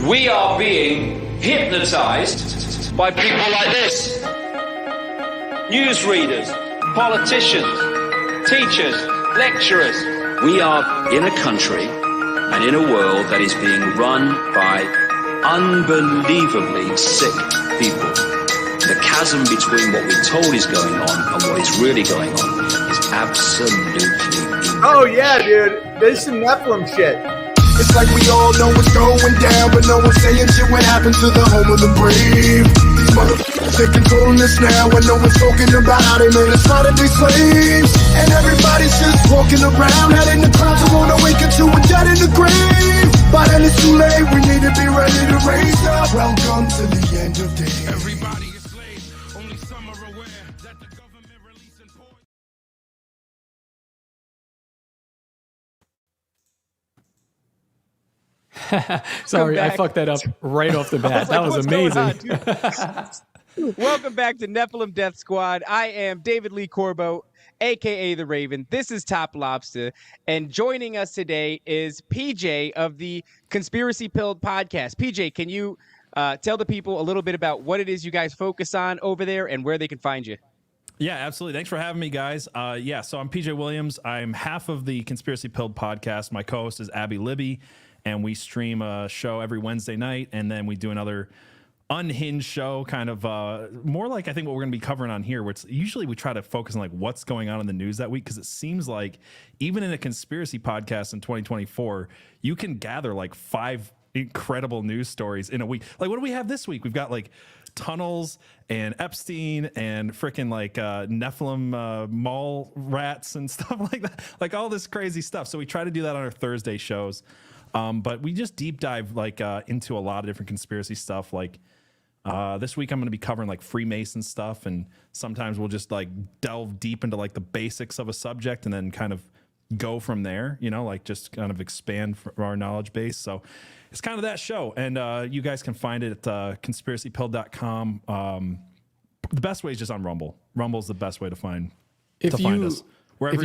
We are being hypnotized by people like this. Newsreaders, politicians, teachers, lecturers. We are in a country and in a world that is being run by unbelievably sick people. The chasm between what we're told is going on and what is really going on is absolutely incredible. Oh yeah, dude. There's some Nephilim shit. It's like we all know what's going down, but no one's saying shit. What happened to the home of the brave? These motherfuckers, they controlling us now, and no one's talking about how they made us try to be slaves. And everybody's just walking around, heading the clouds, who wanna wake up to a dead in the grave. But then it's too late, we need to be ready to raise up. Welcome to the end of days. Everybody is slaves, only some are aware that the government releasing poison. Sorry, I fucked that up right off the bat. That was amazing. Welcome back to Nephilim Death Squad. I am David Lee Corbo, a.k.a. The Raven. This is Top Lobster. And joining us today is PJ of the Conspiracy Pilled podcast. PJ, can you tell the people a little bit about what it is you guys focus on over there and where they can find you? Yeah, absolutely. Thanks for having me, guys. So I'm PJ Williams. I'm half of the Conspiracy Pilled podcast. My co-host is Abby Libby, and we stream a show every Wednesday night, and then we do another unhinged show, kind of more like I think what we're going to be covering on here, which usually we try to focus on like what's going on in the news that week, because it seems like even in a conspiracy podcast in 2024, you can gather like 5 incredible news stories in a week. Like, what do we have this week? We've got like tunnels and Epstein and freaking like Nephilim mall rats and stuff like that, like all this crazy stuff. So we try to do that on our Thursday shows. But we just deep dive like into a lot of different conspiracy stuff. Like this week I'm going to be covering like Freemason stuff, and sometimes we'll just like delve deep into like the basics of a subject and then kind of go from there, you know, like just kind of expand our knowledge base. So it's kind of that show. And you guys can find it at conspiracypill.com. The best way is just on Rumble. Rumble's the best way to find us. If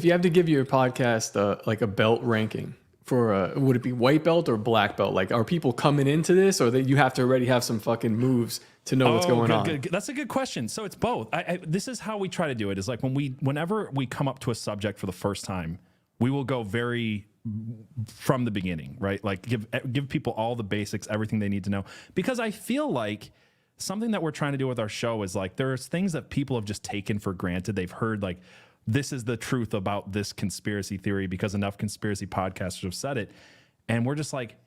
you had to give your podcast like a belt ranking for would it be white belt or black belt? Like, are people coming into this, or that you have to already have some fucking moves to know what's going on? Good. That's a good question. So it's both. This is how we try to do it. Is like whenever we come up to a subject for the first time, we will go very from the beginning, right? Like give people all the basics, everything they need to know, because I feel like something that we're trying to do with our show is like there's things that people have just taken for granted. They've heard like, this is the truth about this conspiracy theory because enough conspiracy podcasters have said it. And we're just like,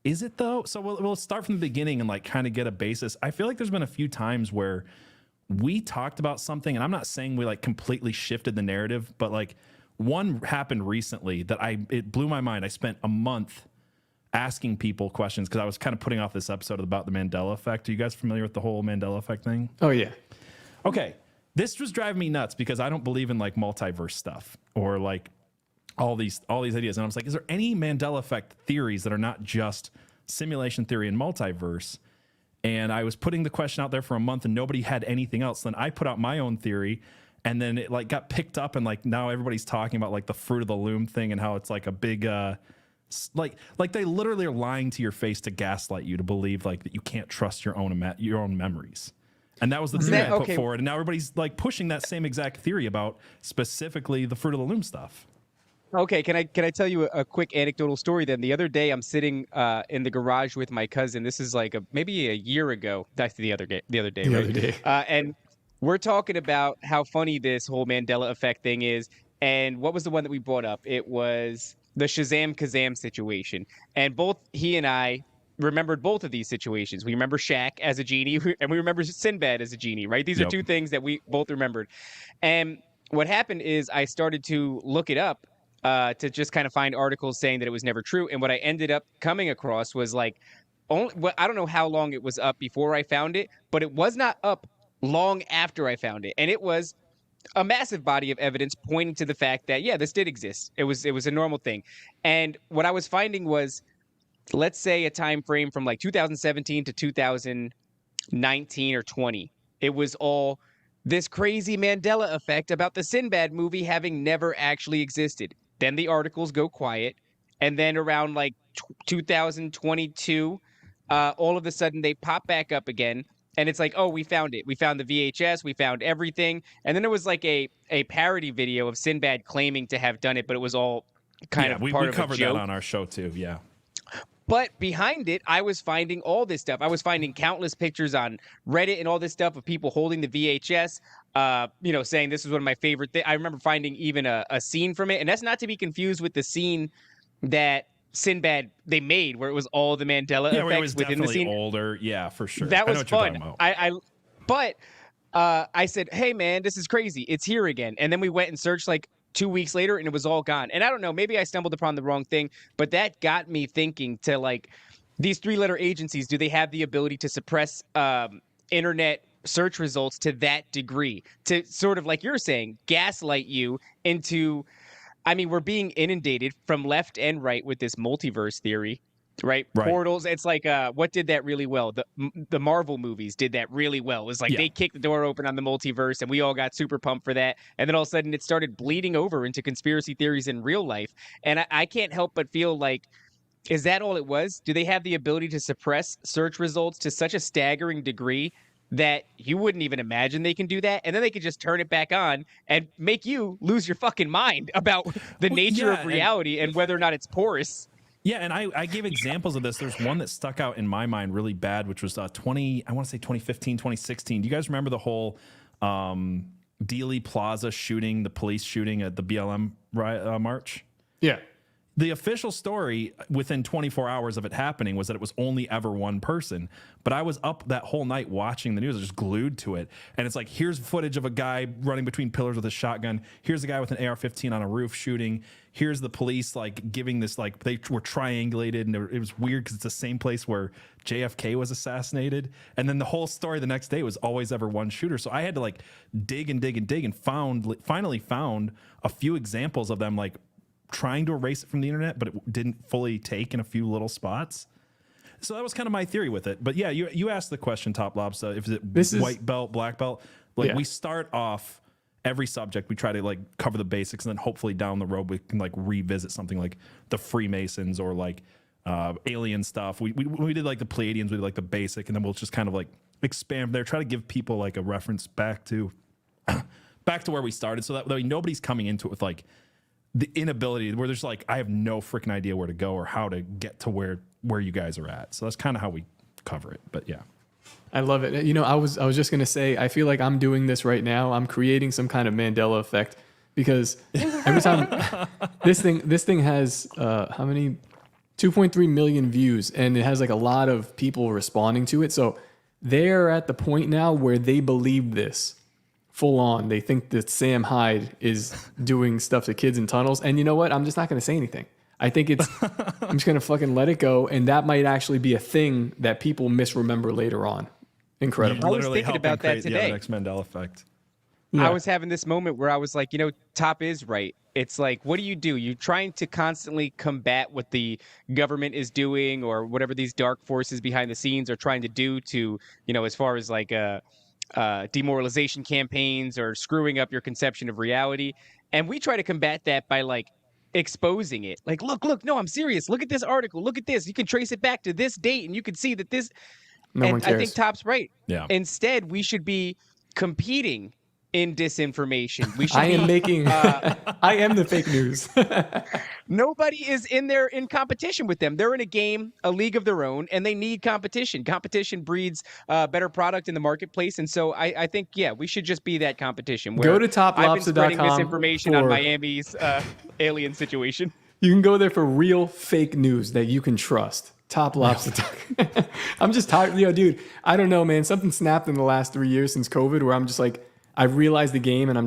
is it though? So we'll start from the beginning and like kind of get a basis. I feel like there's been a few times where we talked about something, and I'm not saying we like completely shifted the narrative, but like one happened recently that it blew my mind. I spent a month asking people questions because I was kind of putting off this episode about the Mandela effect. Are you guys familiar with the whole Mandela effect thing? Oh yeah. Okay. This was driving me nuts because I don't believe in like multiverse stuff or like all these ideas. And I was like, is there any Mandela effect theories that are not just simulation theory and multiverse? And I was putting the question out there for a month and nobody had anything else. Then I put out my own theory, and then it like got picked up, and like now everybody's talking about like the fruit of the loom thing and how it's like a big like they literally are lying to your face to gaslight you to believe like that you can't trust your own memories. And that was the theory I put forward. And now everybody's like pushing that same exact theory about specifically the fruit of the loom stuff. Okay, can I tell you a quick anecdotal story then? The other day I'm sitting in the garage with my cousin. This is like maybe a year ago. That's the other day. And we're talking about how funny this whole Mandela effect thing is. And what was the one that we brought up? It was the Shazam Kazam situation. And both he and I remembered both of these situations. We remember Shaq as a genie, and we remember Sinbad as a genie, right? These are two things that we both remembered. And what happened is I started to look it up to just kind of find articles saying that it was never true. And what I ended up coming across was like, I don't know how long it was up before I found it, but it was not up long after I found it. And it was a massive body of evidence pointing to the fact that, yeah, this did exist. It was a normal thing. And what I was finding was, let's say a time frame from like 2017 to 2019 or 20. It was all this crazy Mandela effect about the Sinbad movie having never actually existed. Then the articles go quiet. And then around like 2022. All of a sudden, they pop back up again. And it's like, oh, we found it. We found the VHS. We found everything. And then there was like a parody video of Sinbad claiming to have done it, but it was all kind of we part of a covered joke. that on our show too. Yeah. But behind it, I was finding all this stuff. I was finding countless pictures on Reddit and all this stuff of people holding the VHS, saying this is one of my favorite things. I remember finding even a scene from it. And that's not to be confused with the scene that Sinbad they made where it was all the Mandela Yeah, where effects it was within the scene. older. Yeah, for sure. That I know was what you're fun. talking about. I said, hey, man, this is crazy. It's here again. And then we went and searched like 2 weeks later and it was all gone. And I don't know, maybe I stumbled upon the wrong thing, but that got me thinking to like these 3-letter agencies, do they have the ability to suppress internet search results to that degree? To sort of like you're saying, gaslight you into, I mean, we're being inundated from left and right with this multiverse theory. Right? Portals. It's like, what did that really well? The Marvel movies did that really well. It was like they kicked the door open on the multiverse and we all got super pumped for that. And then all of a sudden it started bleeding over into conspiracy theories in real life. And I can't help but feel like, is that all it was? Do they have the ability to suppress search results to such a staggering degree that you wouldn't even imagine they can do that? And then they could just turn it back on and make you lose your fucking mind about the nature of reality and whether or not it's porous. Yeah, and I gave examples of this. There's one that stuck out in my mind really bad, which was I want to say 2015, 2016. Do you guys remember the whole Dealey Plaza shooting, the police shooting at the BLM march? Yeah. The official story within 24 hours of it happening was that it was only ever one person. But I was up that whole night watching the news, just glued to it. And it's like, here's footage of a guy running between pillars with a shotgun. Here's a guy with an AR-15 on a roof shooting. Here's the police like giving this, like they were triangulated. And it was weird because it's the same place where JFK was assassinated. And then the whole story the next day was always ever one shooter. So I had to like dig and finally found a few examples of them like trying to erase it from the internet, but it didn't fully take in a few little spots. So that was kind of my theory with it. But yeah, you asked the question, Top Lobs, if it's white belt, black belt. Like we start off every subject, we try to like cover the basics, and then hopefully down the road we can like revisit something like the Freemasons or like alien stuff. We did like the Pleiadians, we did like the basic, and then we'll just kind of like expand from there, try to give people like a reference back to where we started, so that nobody's coming into it with like the inability where there's like, I have no freaking idea where to go or how to get to where you guys are at. So that's kind of how we cover it. But yeah. I love it. You know, I was just going to say, I feel like I'm doing this right now. I'm creating some kind of Mandela effect because every time this thing has, how many, 2.3 million views, and it has like a lot of people responding to it. So they're at the point now where they believe this. Full on. They think that Sam Hyde is doing stuff to kids in tunnels. And you know what? I'm just not going to say anything. I think I'm just going to fucking let it go. And that might actually be a thing that people misremember later on. Incredible. I was thinking about that today. The next Mandela effect. Yeah. I was having this moment where I was like, Top is right. It's like, what do? You're trying to constantly combat what the government is doing or whatever these dark forces behind the scenes are trying to do to, as far as like demoralization campaigns or screwing up your conception of reality. And we try to combat that by like exposing it. Like, look, no, I'm serious. Look at this article. Look at this. You can trace it back to this date and you can see that this. No one cares. I think Top's right. Yeah. Instead, we should be competing in disinformation. We should I am the fake news. Nobody is in there in competition with them. They're in a game, a league of their own, and they need competition. Competition breeds better product in the marketplace. And so I think, we should just be that competition. Go to toplobster.com. I've been spreading misinformation on Miami's alien situation. You can go there for real fake news that you can trust. Top Lobster. I'm just tired. Dude, I don't know, man. Something snapped in the last 3 years since COVID where I'm just like, I realized the game and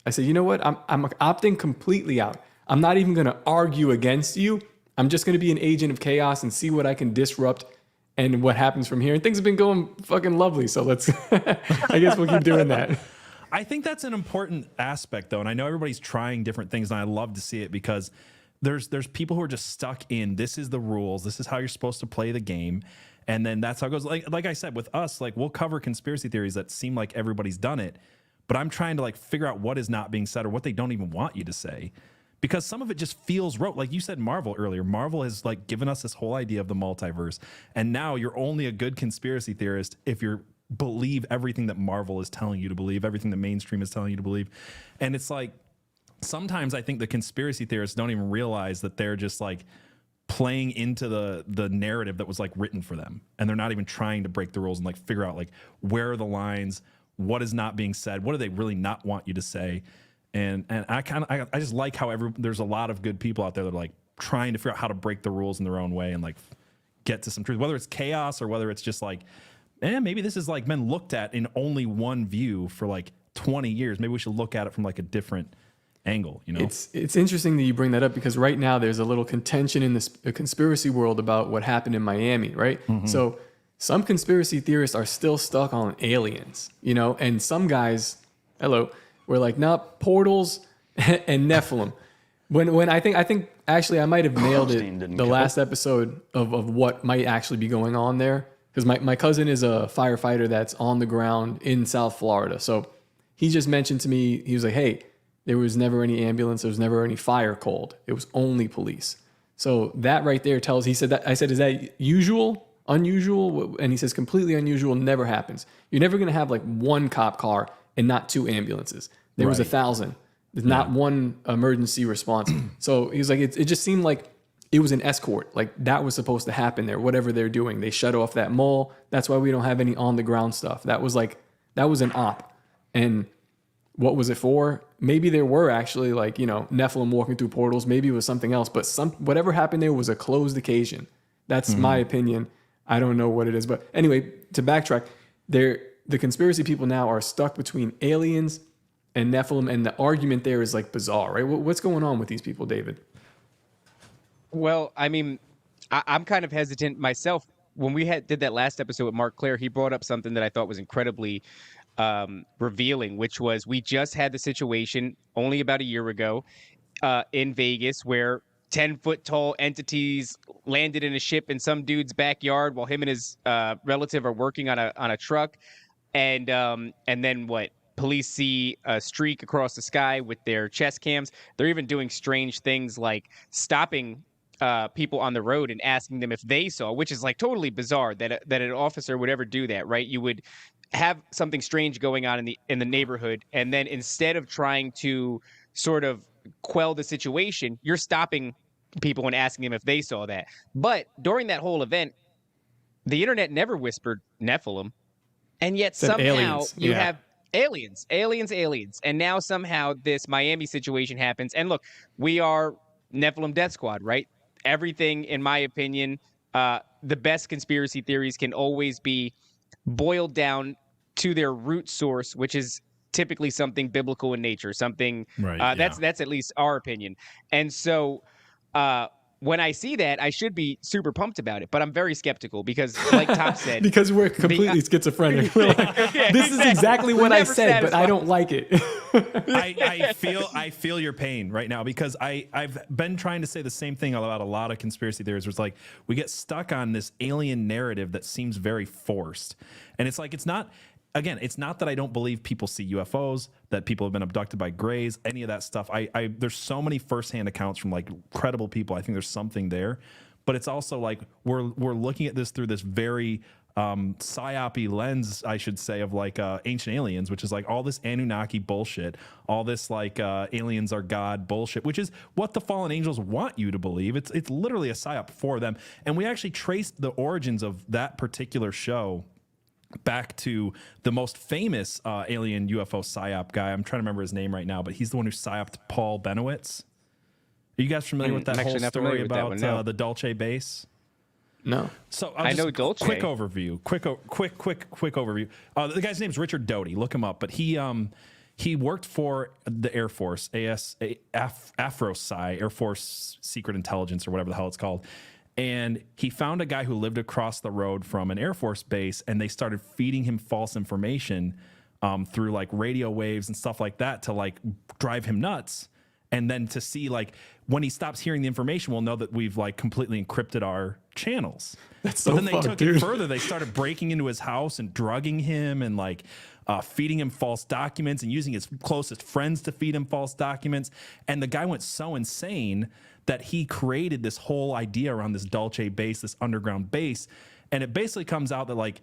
I said, you know what? I'm opting completely out. I'm not even going to argue against you. I'm just going to be an agent of chaos and see what I can disrupt and what happens from here. And things have been going fucking lovely. So let's, I guess we'll keep doing that. I think that's an important aspect though. And I know everybody's trying different things and I love to see it because there's people who are just stuck in, this is the rules. This is how you're supposed to play the game. And then that's how it goes. Like I said, with us, like we'll cover conspiracy theories that seem like everybody's done it, but I'm trying to like figure out what is not being said or what they don't even want you to say. because some of it just feels rote. Like you said, Marvel earlier. Marvel has like given us this whole idea of the multiverse, and now you're only a good conspiracy theorist if you're believe everything that Marvel is telling you to believe, everything the mainstream is telling you to believe. And it's like sometimes I think the conspiracy theorists don't even realize that they're just like playing into the narrative that was like written for them, and they're not even trying to break the rules and like figure out like where are the lines, what is not being said, what do they really not want you to say. And I just like how there's a lot of good people out there that are like trying to figure out how to break the rules in their own way and like get to some truth, whether it's chaos or whether it's just like, maybe this is like been looked at in only one view for like 20 years. Maybe we should look at it from like a different angle, you know? It's interesting that you bring that up, because right now there's a little contention in the conspiracy world about what happened in Miami, right? Mm-hmm. So some conspiracy theorists are still stuck on aliens, you know, and some guys, were like, nah, portals and Nephilim. When I think actually I might have nailed it the last episode of what might actually be going on there. Because my cousin is a firefighter that's on the ground in South Florida. So he just mentioned to me, he was like, hey, there was never any ambulance. There was never any fire called. It was only police. So that right there tells, he said that, I said, is that usual, unusual? And he says completely unusual, never happens. You're never going to have like one cop car and not two ambulances. There was 1,000. There's not one emergency response. So he was like, it just seemed like it was an escort. Like that was supposed to happen there, whatever they're doing. They shut off that mall. That's why we don't have any on the ground stuff. That was an op. And what was it for? Maybe there were actually like, you know, Nephilim walking through portals. Maybe it was something else, but whatever happened there was a closed occasion. That's my opinion. I don't know what it is, but anyway, to backtrack, the conspiracy people now are stuck between aliens and Nephilim, and the argument there is like bizarre, right? What's going on with these people, David? Well, I mean, I'm kind of hesitant myself. When we did that last episode with Mark Claire, he brought up something that I thought was incredibly revealing, which was we just had the situation only about a year ago in Vegas where 10-foot tall entities landed in a ship in some dude's backyard while him and his relative are working on a truck. And then what? Police see a streak across the sky with their chest cams. They're even doing strange things like stopping people on the road and asking them if they saw, which is like totally bizarre that an officer would ever do that, right? You would have something strange going on in the neighborhood, and then instead of trying to sort of quell the situation, you're stopping people and asking them if they saw that. But during that whole event, the internet never whispered Nephilim, and yet somehow you have aliens. And now somehow this Miami situation happens. And look, we are Nephilim Death Squad, right? Everything, in my opinion, the best conspiracy theories can always be boiled down to their root source, which is typically something biblical in nature, something that's at least our opinion. And so when I see that, I should be super pumped about it, but I'm very skeptical because, like Tom said, because we're completely schizophrenic. We're like, this is exactly what I said, but I don't like it. I feel your pain right now, because I've been trying to say the same thing about a lot of conspiracy theories. Where it's like we get stuck on this alien narrative that seems very forced, and it's like it's not. Again, it's not that I don't believe people see UFOs, that people have been abducted by grays, any of that stuff. There's so many firsthand accounts from like credible people. I think there's something there, but it's also like we're looking at this through this very psyop-y lens, I should say, of like Ancient Aliens, which is like all this Anunnaki bullshit, all this like aliens are God bullshit, which is what the fallen angels want you to believe. It's literally a psyop for them, and we actually traced the origins of that particular show back to the most famous alien UFO psyop guy. I'm trying to remember his name right now, but he's the one who psyoped Paul Benowitz. Are you guys familiar with that whole story about the Dulce base? No. So I know Dulce. Quick overview. Quick overview. The guy's name's Richard Doty. Look him up. But he worked for the Air Force, AFROSI, Air Force Secret Intelligence, or whatever the hell it's called. And he found a guy who lived across the road from an Air Force base, and they started feeding him false information through like radio waves and stuff like that to like drive him nuts. And then to see like when he stops hearing the information, we'll know that we've like completely encrypted our channels. That's so but then they fucked, took dude. it further. They started breaking into his house and drugging him and like feeding him false documents and using his closest friends to feed him false documents. And the guy went so insane that he created this whole idea around this Dulce base, this underground base. And it basically comes out that like,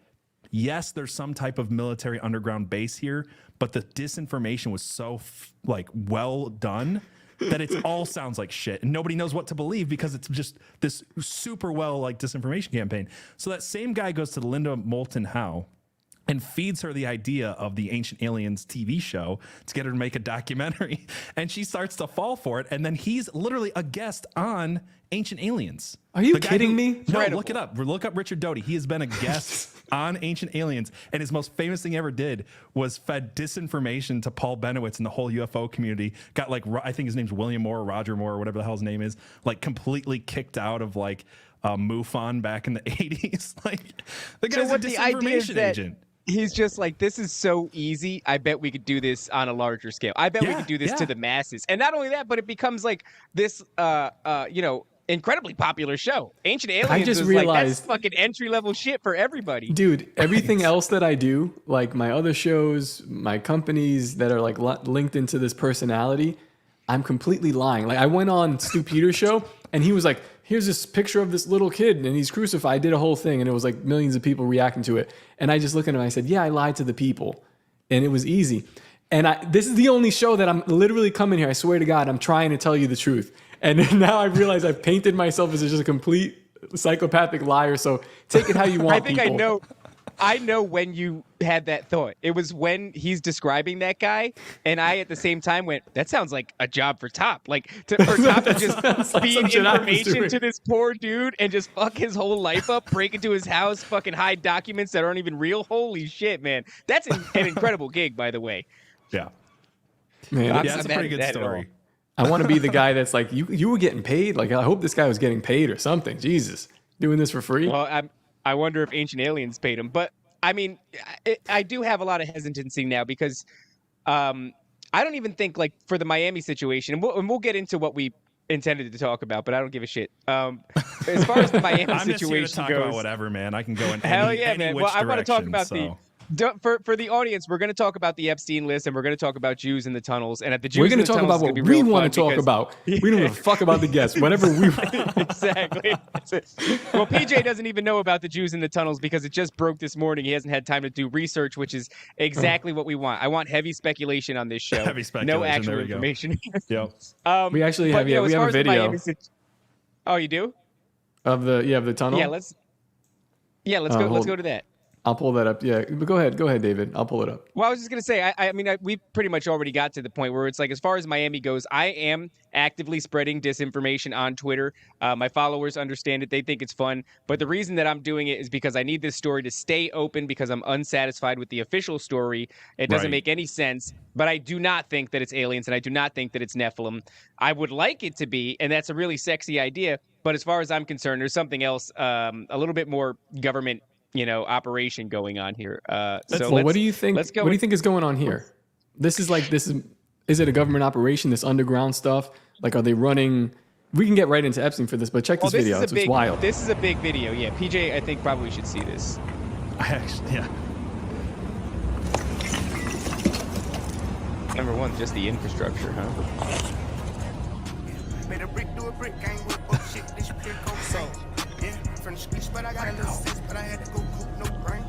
yes, there's some type of military underground base here, but the disinformation was so like well done that it all sounds like shit and nobody knows what to believe because it's just this super well like disinformation campaign. So that same guy goes to Linda Moulton Howe and feeds her the idea of the Ancient Aliens TV show to get her to make a documentary. And she starts to fall for it. And then he's literally a guest on Ancient Aliens. Are you kidding me? No, look it up. Look up Richard Doty. He has been a guest on Ancient Aliens. And his most famous thing he ever did was fed disinformation to Paul Benowitz and the whole UFO community. Got like, I think his name's William Moore or Roger Moore or whatever the hell his name is, like completely kicked out of like MUFON back in the 80s. Like the guy's a disinformation agent. He's just like, this is so easy. I bet we could do this on a larger scale. I bet we could do this to the masses. And not only that, but it becomes like this, incredibly popular show. Ancient Aliens I just is realized, like, that's fucking entry-level shit for everybody. Dude, everything else that I do, like my other shows, my companies that are like linked into this personality, I'm completely lying. Like I went on Stu Peters' show and he was like, here's this picture of this little kid and he's crucified. I did a whole thing and it was like millions of people reacting to it. And I just looked at him and I said, yeah, I lied to the people. And it was easy. And this is the only show that I'm literally coming here. I swear to God, I'm trying to tell you the truth. And now I realize I've painted myself as just a complete psychopathic liar. So take it how you want. I know when you had that thought. It was when he's describing that guy, and I at the same time went, that sounds like a job for Top. Like for Top to just feed information to this poor dude and just fuck his whole life up, break into his house, fucking hide documents that aren't even real. Holy shit, man. That's an incredible gig, by the way. Yeah. Man, that's a pretty good story. I want to be the guy that's like, you were getting paid? Like, I hope this guy was getting paid or something. Jesus. Doing this for free? Well, I wonder if Ancient Aliens paid him. But, I mean, I do have a lot of hesitancy now because I don't even think, like, for the Miami situation, and we'll get into what we intended to talk about, but I don't give a shit. As far as the Miami I'm situation just here to talk goes, about whatever, man. I can go in hell any, yeah, any man. which Well, I want to talk about so. For the audience, we're going to talk about the Epstein list, and we're going to talk about Jews in the tunnels. And at the Jews we're going in to the talk tunnels, about what we want to talk about. Yeah. We don't give a fuck about the guests. Whatever we want. Exactly. Well, PJ doesn't even know about the Jews in the tunnels because it just broke this morning. He hasn't had time to do research, which is exactly what we want. I want heavy speculation on this show. Heavy speculation. No actual there we information. Yep. We actually have, we have a video. Oh, you do? Of the tunnel? Yeah, let's go to that. I'll pull that up. Yeah, but go ahead, David. I'll pull it up. Well, I was just gonna say, I mean, we pretty much already got to the point where it's like, as far as Miami goes, I am actively spreading disinformation on Twitter. My followers understand it; they think it's fun. But the reason that I'm doing it is because I need this story to stay open because I'm unsatisfied with the official story. It doesn't make any sense. But I do not think that it's aliens, and I do not think that it's Nephilim. I would like it to be, and that's a really sexy idea. But as far as I'm concerned, there's something else, a little bit more government, operation going on here. What do you think? What do you think is going on here? Is it a government operation? This underground stuff? Like, are they running? We can get right into Epstein for this, but check this video. It's wild. This is a big video. Yeah, PJ, I think probably should see this. Yeah. Number one, just the infrastructure, huh? Made a brick do a brick, I ain't with bullshit, this brick so. Yeah, from the streets, but I got a little sis, but I had to go cook no brain.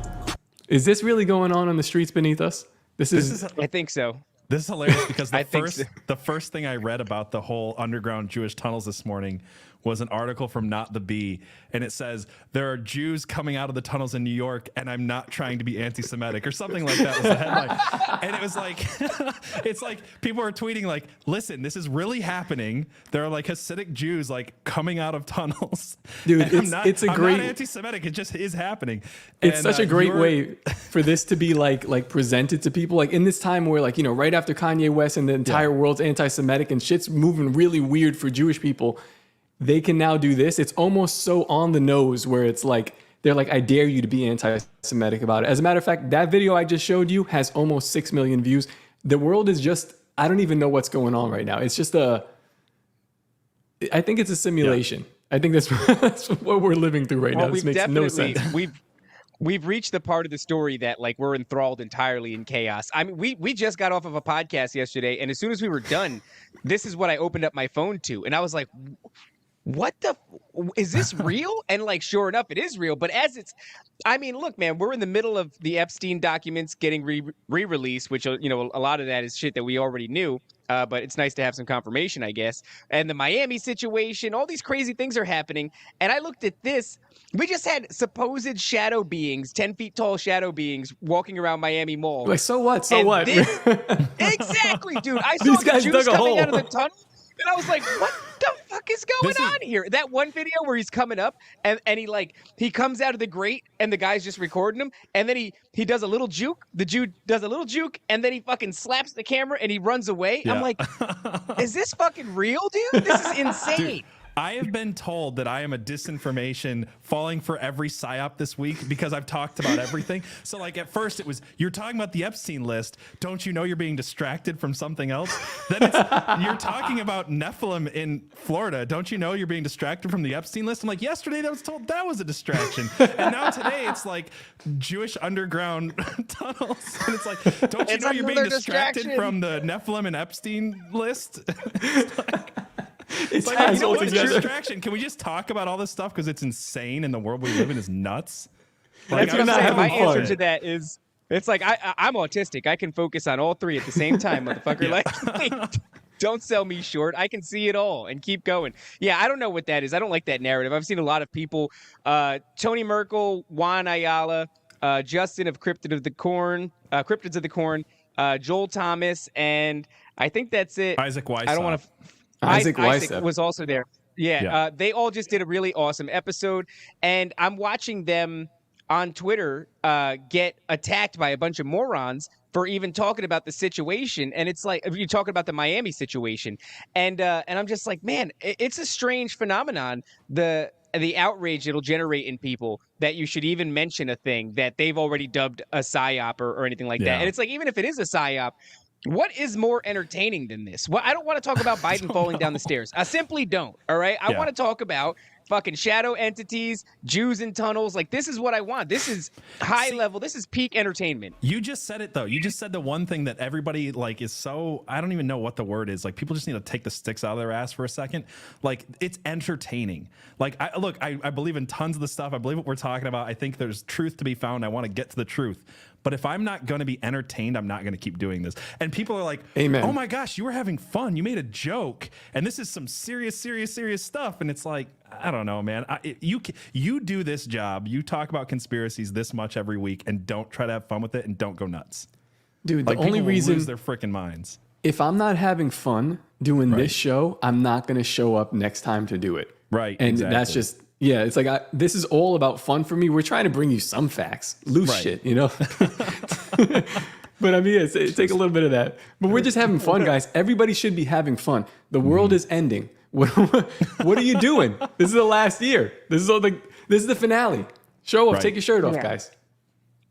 Is this really going on the streets beneath us? This is I think so. This is hilarious because the first thing I read about the whole underground Jewish tunnels this morning was an article from Not the Bee, and it says there are Jews coming out of the tunnels in New York, and I'm not trying to be anti-Semitic or something like that was the headline. And it was like, it's like people are tweeting like, listen, this is really happening. There are like Hasidic Jews like coming out of tunnels. Dude, I'm not anti-Semitic. It just is happening. It's such a great way for this to be like presented to people. Like in this time where right after Kanye West and the entire world's anti-Semitic and shit's moving really weird for Jewish people, they can now do this. It's almost so on the nose where it's like, they're like, I dare you to be anti-Semitic about it. As a matter of fact, that video I just showed you has almost 6 million views. The world is just, I don't even know what's going on right now. It's just I think it's a simulation. I think that's what we're living through right now. This makes no sense. We've reached the part of the story that like we're enthralled entirely in chaos. I mean, we just got off of a podcast yesterday, and as soon as we were done, this is what I opened up my phone to, and I was like, what is this real? And like, sure enough, it is real. But I mean, look, man, we're in the middle of the Epstein documents getting re-released, which, a lot of that is shit that we already knew. But it's nice to have some confirmation, I guess. And the Miami situation, all these crazy things are happening. And I looked at this. We just had supposed shadow beings, 10 feet tall shadow beings walking around Miami Mall. Like, so what? So what? Exactly, dude. I saw the Jews coming out of the tunnel. And I was like, what the fuck is going on here? That one video where he's coming up and he comes out of the grate and the guy's just recording him. And then he does a little juke. The Jew does a little juke and then he fucking slaps the camera and he runs away. Yeah. I'm like, is this fucking real, dude? This is insane. Dude, I have been told that I am a disinformation falling for every psyop this week because I've talked about everything. So like at first it was, you're talking about the Epstein list. Don't you know you're being distracted from something else? Then you're talking about Nephilim in Florida. Don't you know you're being distracted from the Epstein list? I'm like, yesterday I was told that was a distraction. And now today it's like Jewish underground tunnels. And it's like, don't you know you're being distracted from the Nephilim and Epstein list? It's like, what's your distraction? Can we just talk about all this stuff because it's insane and the world we live in is nuts? Like, my answer to that is, it's like I'm autistic. I can focus on all three at the same time, motherfucker. Yeah. Like, don't sell me short. I can see it all and keep going. Yeah, I don't know what that is. I don't like that narrative. I've seen a lot of people, Tony Merkel, Juan Ayala, Justin of Cryptids of the Corn, Joel Thomas, and I think that's it. Isaac Weishaupt. I don't want to. Isaac was also there. Yeah. They all just did a really awesome episode, and I'm watching them on Twitter get attacked by a bunch of morons for even talking about the situation. And it's like, you're talking about the Miami situation, and I'm just like, man, it's a strange phenomenon. The outrage it'll generate in people that you should even mention a thing that they've already dubbed a psyop or anything like that. And it's like, even if it is a psyop, what is more entertaining than this? Well, I don't want to talk about Biden falling down the stairs. I simply don't. All right. I want to talk about fucking shadow entities, Jews in tunnels. Like, this is what I want. This is high level. This is peak entertainment. You just said it, though. You just said the one thing that everybody like is so, I don't even know what the word is. Like, people just need to take the sticks out of their ass for a second. Like, it's entertaining. Like, I believe in tons of the stuff. I believe what we're talking about. I think there's truth to be found. I want to get to the truth. But if I'm not going to be entertained, I'm not going to keep doing this. And people are like, Amen. Oh my gosh, you were having fun. You made a joke. And this is some serious stuff. And it's like, I don't know, man. You do this job. You talk about conspiracies this much every week and don't try to have fun with it and don't go nuts. Dude, like, the only reason lose their freaking minds. If I'm not having fun doing this show, I'm not going to show up next time to do it. Right. And that's just, yeah, it's like, this is all about fun for me. We're trying to bring you some facts, loose shit, you know? But I mean, it takes a little bit of that. But we're just having fun, guys. Everybody should be having fun. The world is ending. What are you doing? This is the last year. This is the finale. Show off. Take your shirt off, guys.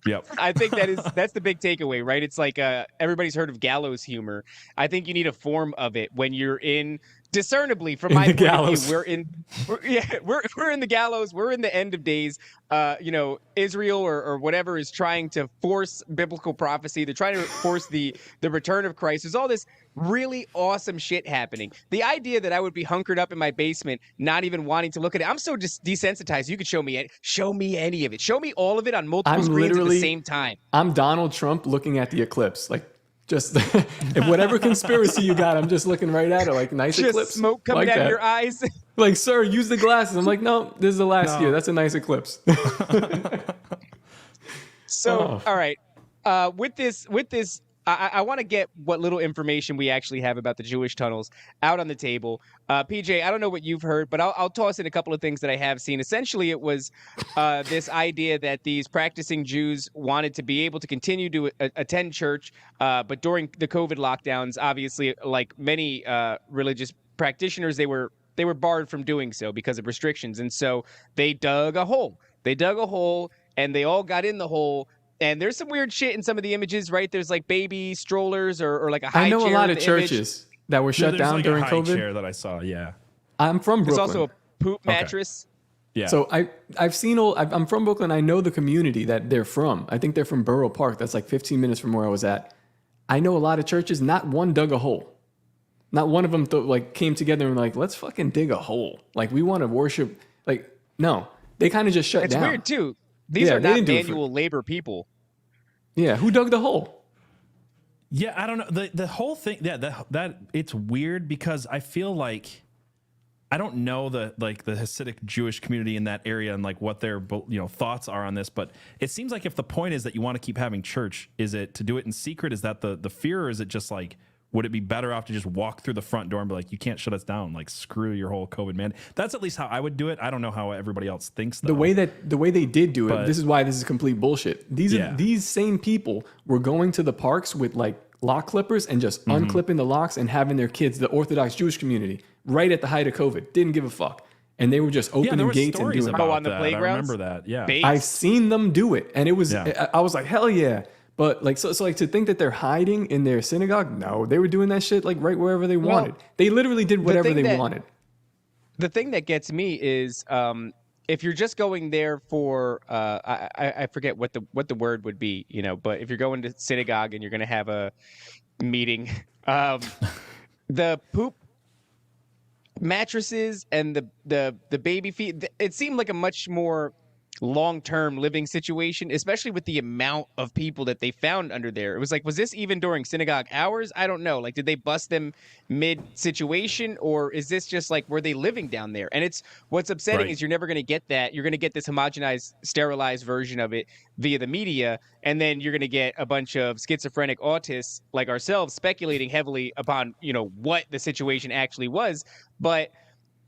Yep. I think that's the big takeaway, right? It's like everybody's heard of gallows humor. I think you need a form of it when you're in, discernibly from my point of view, we're in the gallows. We're in the end of days. Israel or whatever is trying to force biblical prophecy. They're trying to force the return of Christ. There's all this really awesome shit happening. The idea that I would be hunkered up in my basement, not even wanting to look at it. I'm so just desensitized. You could show me any of it. Show me all of it on multiple screens at the same time. I'm Donald Trump looking at the eclipse. Like, just if whatever conspiracy you got, I'm just looking right at it. Like, nice just eclipse. Smoke coming out of your eyes. Like, sir, use the glasses. I'm like, no, this is the last year. That's a nice eclipse. So, all right. With this, I want to get what little information we actually have about the Jewish tunnels out on the table. PJ, I don't know what you've heard, but I'll toss in a couple of things that I have seen. Essentially, it was this idea that these practicing Jews wanted to be able to continue to attend church, but during the COVID lockdowns, obviously, like many religious practitioners, they were barred from doing so because of restrictions. And so they dug a hole. And they all got in the hole. And there's some weird shit in some of the images, right? There's like baby strollers or like a high chair. I know a lot of churches that were shut down like during a high COVID. Chair that I saw, yeah. I'm from Brooklyn. It's also a poop mattress. Yeah. So I'm from Brooklyn. I know the community that they're from. I think they're from Borough Park. That's like 15 minutes from where I was at. I know a lot of churches. Not one dug a hole. Not one of them came together and like, let's fucking dig a hole. Like we want to worship. Like no, they kind of just shut down. It's weird too. These are not manual labor people. Yeah, who dug the hole? Yeah, I don't know. The whole thing. Yeah, that it's weird because I feel like I don't know the Hasidic Jewish community in that area and like what their thoughts are on this, but it seems like if the point is that you want to keep having church, is it to do it in secret? Is that the fear, or is it just like, would it be better off to just walk through the front door and be like, you can't shut us down, like screw your whole COVID man? That's at least how I would do it. I don't know how everybody else thinks though. The way they did do it, this is why this is complete bullshit. These same people were going to the parks with like lock clippers and just unclipping the locks and having their kids, the Orthodox Jewish community, right at the height of COVID, didn't give a fuck. And they were just opening gates and doing it. On the playgrounds? I remember that, yeah. I've seen them do it. And it was, I was like, hell yeah. But like, so like to think that they're hiding in their synagogue, no, they were doing that shit like right wherever they wanted. They literally did whatever they wanted. The thing that gets me is if you're just going there for, I forget what the word would be, but if you're going to synagogue and you're going to have a meeting, the poop mattresses and the baby feet, it seemed like a much more long-term living situation, especially with the amount of people that they found under there. It was like, was this even during synagogue hours? I don't know. Like, did they bust them mid-situation, or is this just like, were they living down there? And what's upsetting is you're never going to get that. You're going to get this homogenized, sterilized version of it via the media, and then you're going to get a bunch of schizophrenic autists like ourselves speculating heavily upon, what the situation actually was. But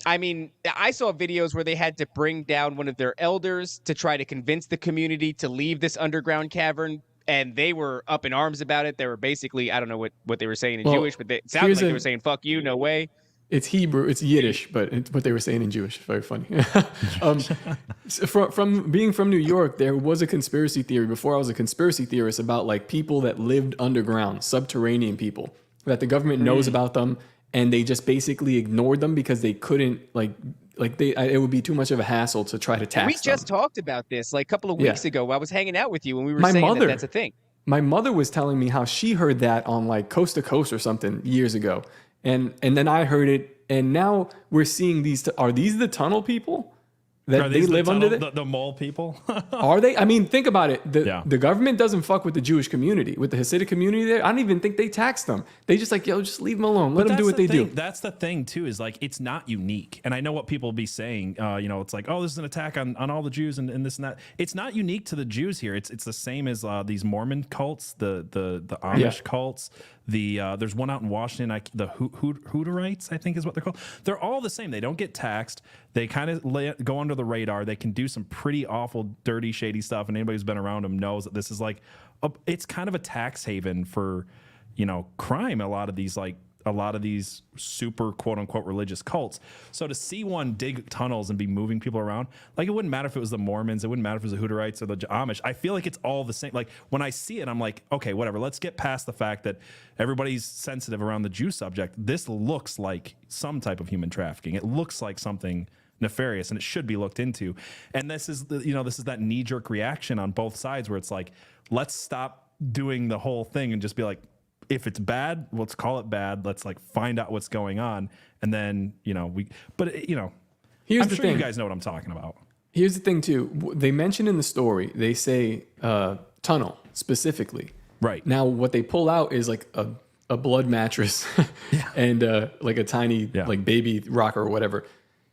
I mean, I saw videos where they had to bring down one of their elders to try to convince the community to leave this underground cavern, and they were up in arms about it. They were basically, I don't know what they were saying in Jewish, but it sounded like they were saying, fuck you, no way. It's Hebrew, it's Yiddish, but it's what they were saying in Jewish. Very funny. From being from New York, there was a conspiracy theory before I was a conspiracy theorist about like people that lived underground, subterranean people, that the government knows about them. And they just basically ignored them because they couldn't it would be too much of a hassle to try to tax them. We just talked about this like a couple of weeks ago. I was hanging out with you and we were saying that that's a thing. My mother was telling me how she heard that on like Coast to Coast or something years ago. And then I heard it, and now we're seeing these. Are these the tunnel people? That they live under the mole people? Are they? I mean, think about it. The government doesn't fuck with the Jewish community, with the Hasidic community there. I don't even think they tax them. They just like, just leave them alone. Let them do what they do. That's the thing too, is like, it's not unique. And I know what people will be saying, it's like, oh, this is an attack on all the Jews and this and that. It's not unique to the Jews here. It's the same as these Mormon cults, the Amish cults. There's one out in Washington, the Hutterites, I think is what they're called. They're all the same. They don't get taxed. They kind of go under the radar. They can do some pretty awful, dirty, shady stuff. And anybody who's been around them knows that this is like, it's kind of a tax haven for, crime. A lot of these super quote unquote religious cults. So to see one dig tunnels and be moving people around, like it wouldn't matter if it was the Mormons, it wouldn't matter if it was the Hutterites or the Amish. I feel like it's all the same. Like when I see it, I'm like, okay, whatever. Let's get past the fact that everybody's sensitive around the Jew subject. This looks like some type of human trafficking. It looks like something nefarious, and it should be looked into. And this is that knee-jerk reaction on both sides where it's like, let's stop doing the whole thing and just be like, if it's bad, let's call it bad. Let's like find out what's going on. And then, here's I'm sure you guys know what I'm talking about. Here's the thing too. They mention in the story, they say tunnel specifically. Right. Now what they pull out is like a blood mattress and like a tiny like baby rocker or whatever.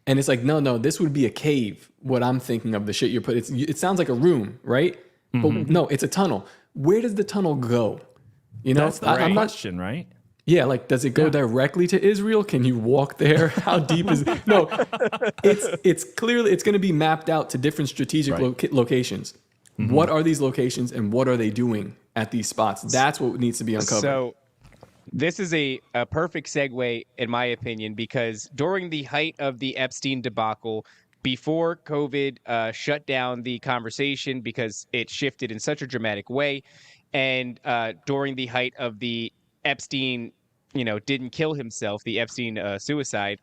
And it's like, no, this would be a cave. What I'm thinking of the shit you're putting, it sounds like a room, right? Mm-hmm. But no, it's a tunnel. Where does the tunnel go? That's the right question, right? Yeah, like, does it go directly to Israel? Can you walk there? How deep is it? No, it's clearly, it's going to be mapped out to different strategic locations. Mm-hmm. What are these locations and what are they doing at these spots? That's what needs to be uncovered. So this is a perfect segue, in my opinion, because during the height of the Epstein debacle, before COVID shut down the conversation because it shifted in such a dramatic way, and during the height of the Epstein, didn't kill himself, the Epstein suicide,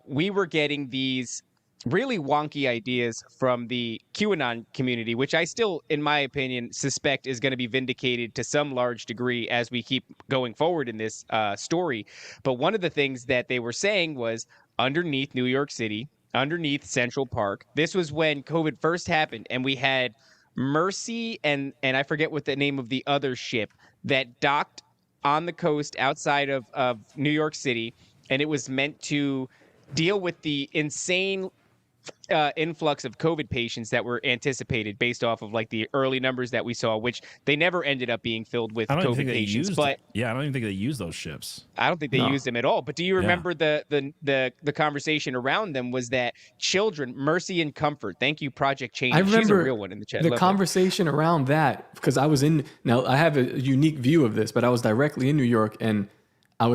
we were getting these really wonky ideas from the QAnon community, which I still, in my opinion, suspect is going to be vindicated to some large degree as we keep going forward in this story. But one of the things that they were saying was underneath New York City, underneath Central Park, this was when COVID first happened, and we had Mercy and I forget what the name of the other ship that docked on the coast outside of New York City, and it was meant to deal with the insane influx of COVID patients that were anticipated based off of like the early numbers that we saw, which they never ended up being filled with COVID patients. But I don't even think they used those ships. I don't think they used them at all. But do you remember the conversation around them was that children, mercy and comfort. Thank you, Project Change. I remember she's a real one in the chat. The conversation around that, because I was now I have a unique view of this, but I was directly in New York, and I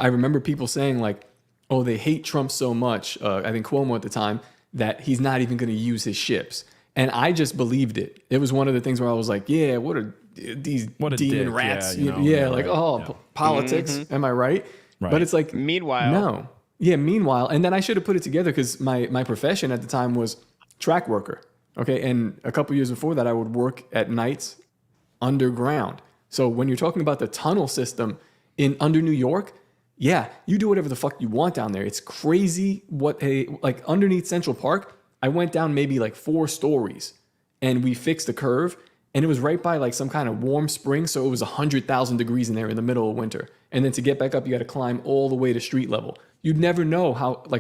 remember people saying like, oh, they hate Trump so much. I think Cuomo at the time, that he's not even going to use his ships. And I just believed it. It was one of the things where I was like, yeah, what are these demon rats? Politics. Mm-hmm. Am I right? But it's like, meanwhile. No. Yeah, meanwhile. And then I should have put it together because my profession at the time was track worker. Okay. And a couple years before that, I would work at nights underground. So when you're talking about the tunnel system under New York, yeah, you do whatever the fuck you want down there. It's crazy like underneath Central Park, I went down maybe like 4 stories and we fixed the curve, and it was right by like some kind of warm spring. So it was 100,000 degrees in there in the middle of winter. And then to get back up, you got to climb all the way to street level. You'd never know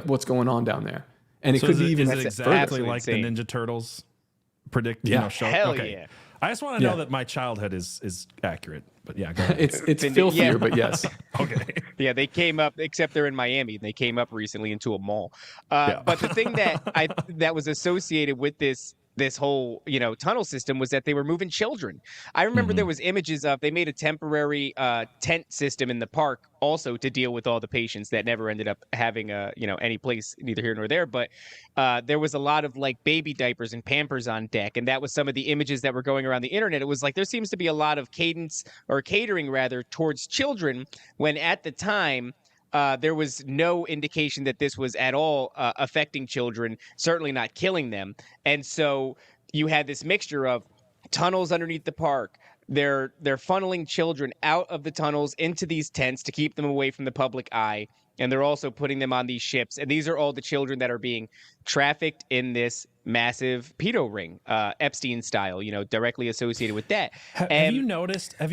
what's going on down there. And it could be even exactly like the Ninja Turtles predict, show. Hell okay. Yeah. I just want to know that my childhood is accurate. But yeah, go ahead. It's filthier, but yes. Okay. Yeah, they came up, except they're in Miami. They came up recently into a mall. But the thing that was associated with this whole tunnel system was that they were moving children. I remember there was images of, they made a temporary tent system in the park also to deal with all the patients that never ended up having any place, neither here nor there. But there was a lot of like baby diapers and Pampers on deck, and that was some of the images that were going around the internet. It was like there seems to be a lot of catering rather towards children, when at the time there was no indication that this was at all affecting children, certainly not killing them. And so you had this mixture of tunnels underneath the park. They're funneling children out of the tunnels into these tents to keep them away from the public eye. And they're also putting them on these ships. And these are all the children that are being trafficked in this massive pedo ring, Epstein style, directly associated with that. Have you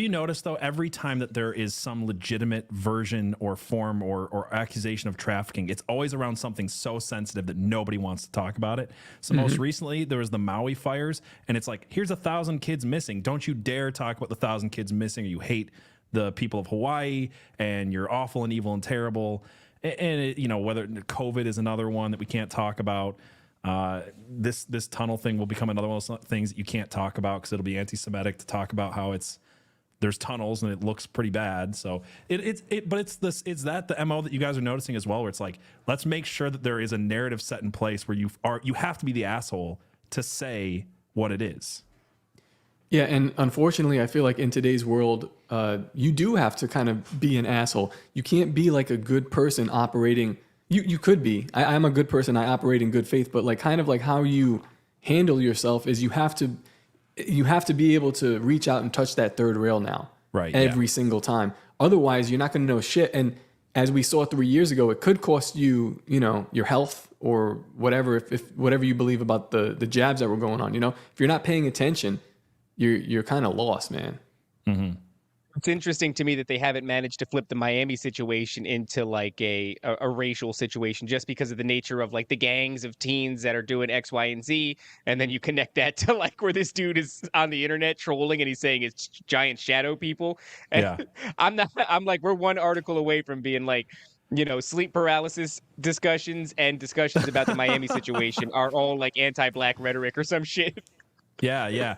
noticed though, every time that there is some legitimate version or form or accusation of trafficking, it's always around something so sensitive that nobody wants to talk about it. So most recently there was the Maui fires, and it's like, here's 1,000 kids missing. Don't you dare talk about the 1,000 kids missing, or you hate the people of Hawaii and you're awful and evil and terrible. And whether COVID is another one that we can't talk about. This tunnel thing will become another one of those things that you can't talk about because it'll be anti-Semitic to talk about how there's tunnels and it looks pretty bad. So it's that the MO that you guys are noticing as well, where it's like, let's make sure that there is a narrative set in place where you have to be the asshole to say what it is. Yeah, and unfortunately, I feel like in today's world, you do have to kind of be an asshole. You can't be like a good person operating. You could be. I'm a good person. I operate in good faith, but like kind of like how you handle yourself is you have to be able to reach out and touch that third rail now, right? Every single time. Otherwise, you're not going to know shit. And as we saw 3 years ago, it could cost you, your health or whatever. If whatever you believe about the jabs that were going on, if you're not paying attention, you're kind of lost, man. Mm-hmm. It's interesting to me that they haven't managed to flip the Miami situation into like a racial situation, just because of the nature of like the gangs of teens that are doing X, Y, and Z. And then you connect that to like where this dude is on the internet trolling and he's saying it's giant shadow people. And yeah. I'm like, we're one article away from being like, sleep paralysis discussions and discussions about the Miami situation are all like anti-black rhetoric or some shit. Yeah.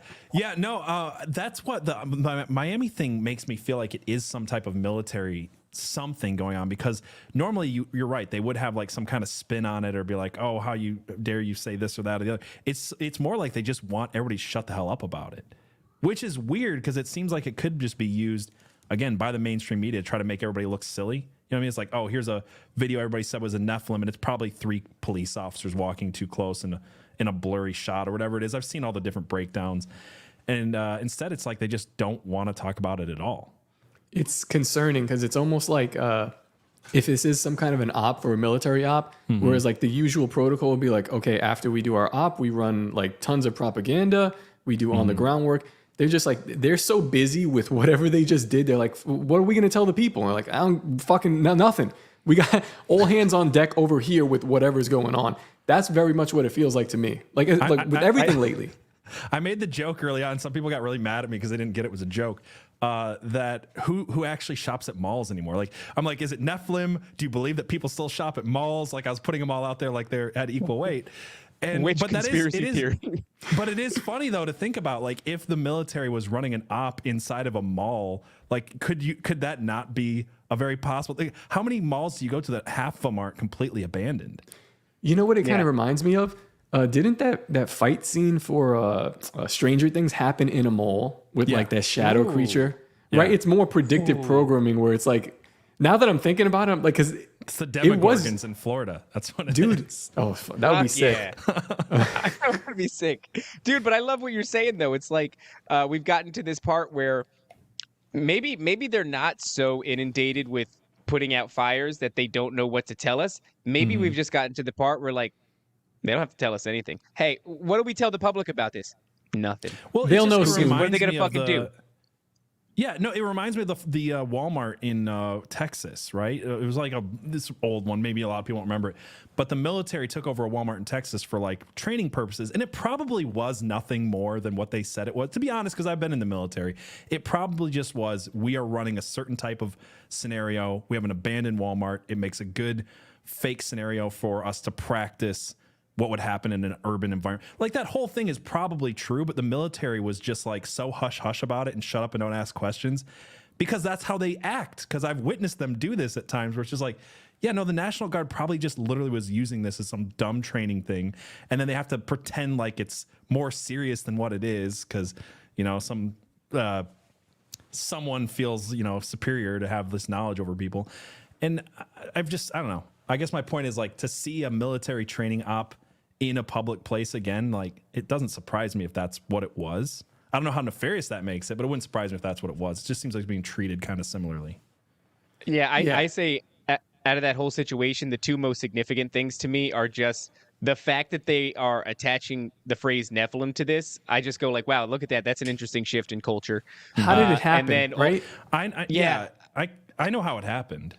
No, that's what the Miami thing makes me feel like it is some type of military something going on, because normally you're right. They would have like some kind of spin on it or be like, oh, how you dare you say this or that or the other. It's more like they just want everybody to shut the hell up about it, which is weird because it seems like it could just be used again, by the mainstream media to try to make everybody look silly. You know what I mean? It's like, oh, here's a video everybody said was a Nephilim, and it's probably 3 police officers walking too close in a blurry shot or whatever it is. I've seen all the different breakdowns. And instead, it's like they just don't want to talk about it at all. It's concerning because it's almost like if this is some kind of an op for a military op, whereas like the usual protocol would be like, okay, after we do our op, we run like tons of propaganda, we do on the ground work. They're just like, they're so busy with whatever they just did. They're like, what are we going to tell the people? And they're like, I don't fucking know nothing. We got all hands on deck over here with whatever's going on. That's very much what it feels like to me. Like with everything lately. I made the joke early on. Some people got really mad at me because they didn't get it was a joke. That who actually shops at malls anymore? Like, I'm like, is it Nephilim? Do you believe that people still shop at malls? Like, I was putting them all out there like they're at equal weight. And which conspiracy theory? But it is funny though to think about, like, if the military was running an op inside of a mall, like, could that not be a very possible thing? How many malls do you go to that half of them aren't completely abandoned? You know what it kind of reminds me of? Didn't that fight scene for Stranger Things happen in a mall with like that shadow creature? Right? It's more predictive programming where it's like, now that I'm thinking about it, like, because it's the Demogorgons in Florida. That's what it is. Oh, that would be sick. Yeah. That would be sick. Dude, but I love what you're saying, though. It's like we've gotten to this part where maybe they're not so inundated with putting out fires that they don't know what to tell us. Maybe we've just gotten to the part where, like, they don't have to tell us anything. Hey, what do we tell the public about this? Nothing. Well, they'll know soon. What are they going to fucking do? Yeah, no, it reminds me of the Walmart in Texas, right? It was like this old one. Maybe a lot of people won't remember it. But the military took over a Walmart in Texas for like training purposes. And it probably was nothing more than what they said it was. To be honest, because I've been in the military, it probably just was, we are running a certain type of scenario. We have an abandoned Walmart. It makes a good fake scenario for us to practice what would happen in an urban environment. Like, that whole thing is probably true, but the military was just like so hush-hush about it and shut up and don't ask questions because that's how they act. Because I've witnessed them do this at times where it's just like, yeah, no, the National Guard probably just literally was using this as some dumb training thing. And then they have to pretend like it's more serious than what it is because, you know, someone feels, you know, superior to have this knowledge over people. And I don't know. I guess my point is, like, to see a military training op in a public place again, like, it doesn't surprise me if that's what it was. I don't know how nefarious that makes it, but it wouldn't surprise me if that's what it was. It just seems like it's being treated kind of similarly. Yeah, I say out of that whole situation, the two most significant things to me are just the fact that they are attaching the phrase Nephilim to this. I just go like, wow, look at that. That's an interesting shift in culture. How did it happen? And then, right? I know how it happened.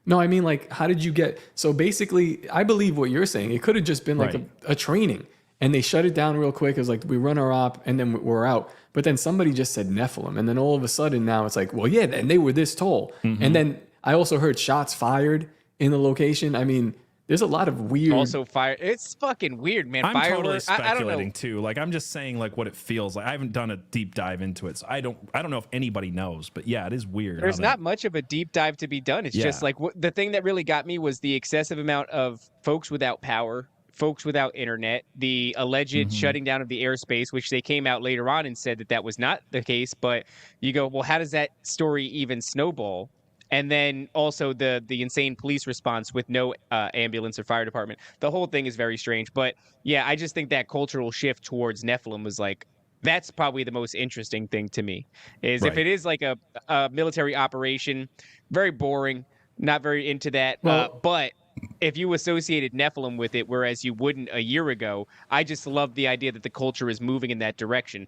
No, I mean, like, how did you get... So basically, I believe what you're saying. It could have just been like a training, and they shut it down real quick. It was like, we run our op, and then we're out. But then somebody just said Nephilim, and then all of a sudden now it's like, well, yeah, and they were this tall. And then I also heard shots fired in the location. I mean, there's a lot of weird... Also fire. It's fucking weird, man. I'm totally speculating, I don't know. too. Like, I'm just saying, like, what it feels like. I haven't done a deep dive into it, so I don't know if anybody knows. But yeah, it is weird. There's not much of a deep dive to be done. It's just like the thing that really got me was the excessive amount of folks without power, folks without internet, the alleged shutting down of the airspace, which they came out later on and said that was not the case. But you go, well, how does that story even snowball? And then also the insane police response with no ambulance or fire department. The whole thing is very strange. But yeah, I just think that cultural shift towards Nephilim was like, that's probably the most interesting thing to me. Is if it is like a military operation, very boring, not very into that. Well, but if you associated Nephilim with it, whereas you wouldn't a year ago, I just love the idea that the culture is moving in that direction.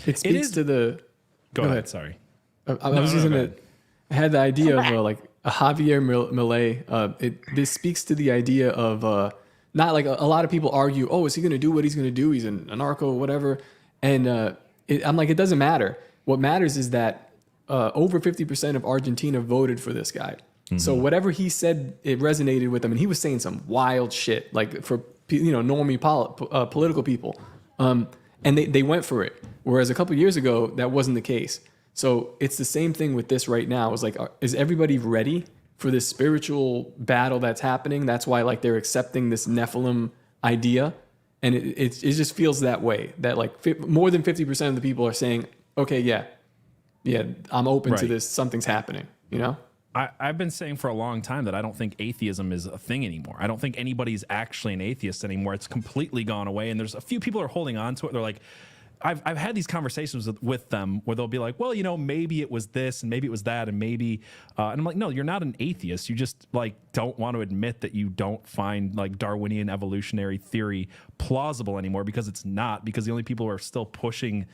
It speaks to the... Go ahead. Sorry. I was using it... I had the idea of like a Javier Milei. This speaks to the idea of not like a lot of people argue, oh, is he going to do what he's going to do? He's an anarcho or whatever. And I'm like, it doesn't matter. What matters is that over 50% of Argentina voted for this guy. So whatever he said, it resonated with them. And he was saying some wild shit, like for, normie political people. And they went for it. Whereas a couple years ago, that wasn't the case. So it's the same thing with this right now. It's like, is everybody ready for this spiritual battle that's happening? That's why like they're accepting this Nephilim idea. And it just feels that way, that like more than 50% of the people are saying, okay, yeah, yeah, I'm open to Right. this. Something's happening. You know. I've been saying for a long time that I don't think atheism is a thing anymore. I don't think anybody's actually an atheist anymore. It's completely gone away. And there's a few people who are holding on to it. They're like, I've had these conversations with them where they'll be like, well, maybe it was this and maybe it was that and maybe, and I'm like, no, you're not an atheist. You just like don't want to admit that you don't find like Darwinian evolutionary theory plausible anymore, because it's not, because the only people who are still pushing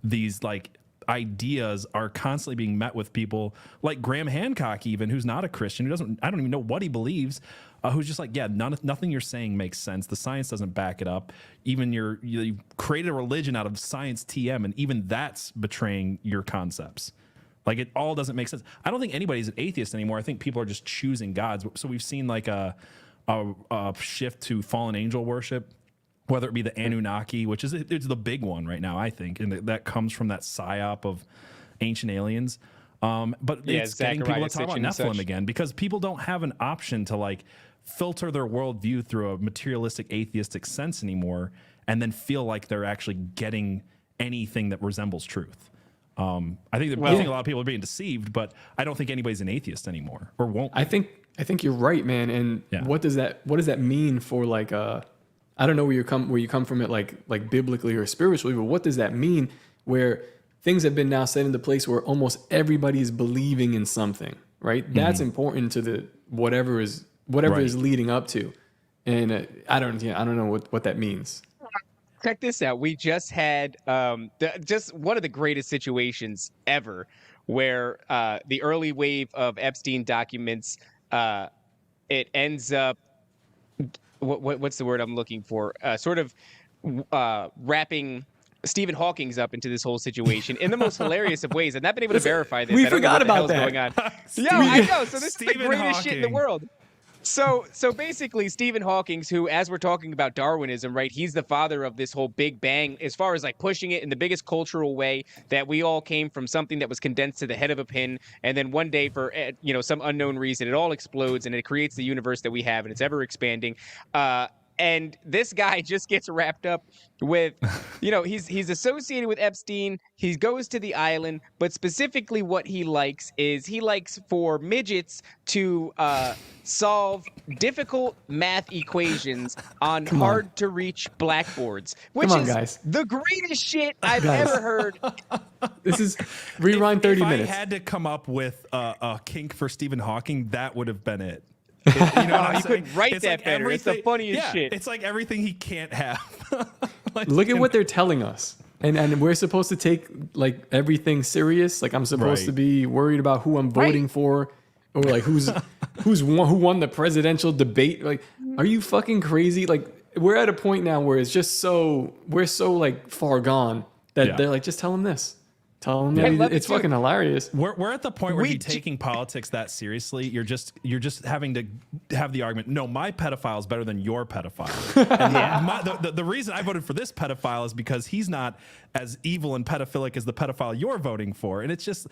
these like ideas are constantly being met with people like Graham Hancock, even, who's not a Christian, I don't even know what he believes, who's just like, yeah, nothing you're saying makes sense. The science doesn't back it up. Even you created a religion out of science TM, and even that's betraying your concepts. Like, it all doesn't make sense. I don't think anybody's an atheist anymore. I think people are just choosing gods. So we've seen like a shift to fallen angel worship, whether it be the Anunnaki, which is it's the big one right now, I think, and that comes from that psyop of ancient aliens. But it's getting people to talk about Nephilim again, because people don't have an option to like filter their worldview through a materialistic atheistic sense anymore, and then feel like they're actually getting anything that resembles truth. I think I think a lot of people are being deceived, but I don't think anybody's an atheist anymore, or won't. I think you're right, man. And what does that mean for like I don't know where you come from it like biblically or spiritually, but what does that mean where things have been now set into place where almost everybody is believing in something, right? Mm-hmm. That's important to the whatever is leading up to. And I don't know what that means. Check this out. We just had just one of the greatest situations ever, where the early wave of Epstein documents, it ends up, what's the word I'm looking for? Sort of wrapping Stephen Hawking's up into this whole situation in the most hilarious of ways, and not been able to verify this. We I don't forgot know what about the hell's that. going on. I know. So this Stephen is the greatest shit in the Hawking. world. So basically, Stephen Hawking's, who, as we're talking about Darwinism, right, he's the father of this whole Big Bang, as far as like pushing it in the biggest cultural way, that we all came from something that was condensed to the head of a pin, and then one day, for some unknown reason, it all explodes and it creates the universe that we have, and it's ever expanding. And this guy just gets wrapped up with, he's associated with Epstein. He goes to the island, but specifically what he likes for midgets to solve difficult math equations on hard-to-reach blackboards, which is the greatest shit I've ever heard. This is rewind 30 if minutes. I had to come up with a kink for Stephen Hawking, that would have been it. You know what I'm You saying? could write It's that like better. It's the funniest shit. It's like everything he can't have. Like, Look at what they're telling us. And we're supposed to take like everything serious. Like I'm supposed to be worried about who I'm voting for, or like who won the presidential debate. Like, are you fucking crazy? Like, we're at a point now where it's just we're so like far gone that they're like, just tell them this. Tell them it's fucking hilarious. We're at the point where if you're taking politics that seriously, you're just having to have the argument. No, my pedophile is better than your pedophile. And the reason I voted for this pedophile is because he's not as evil and pedophilic as the pedophile you're voting for. And it's just.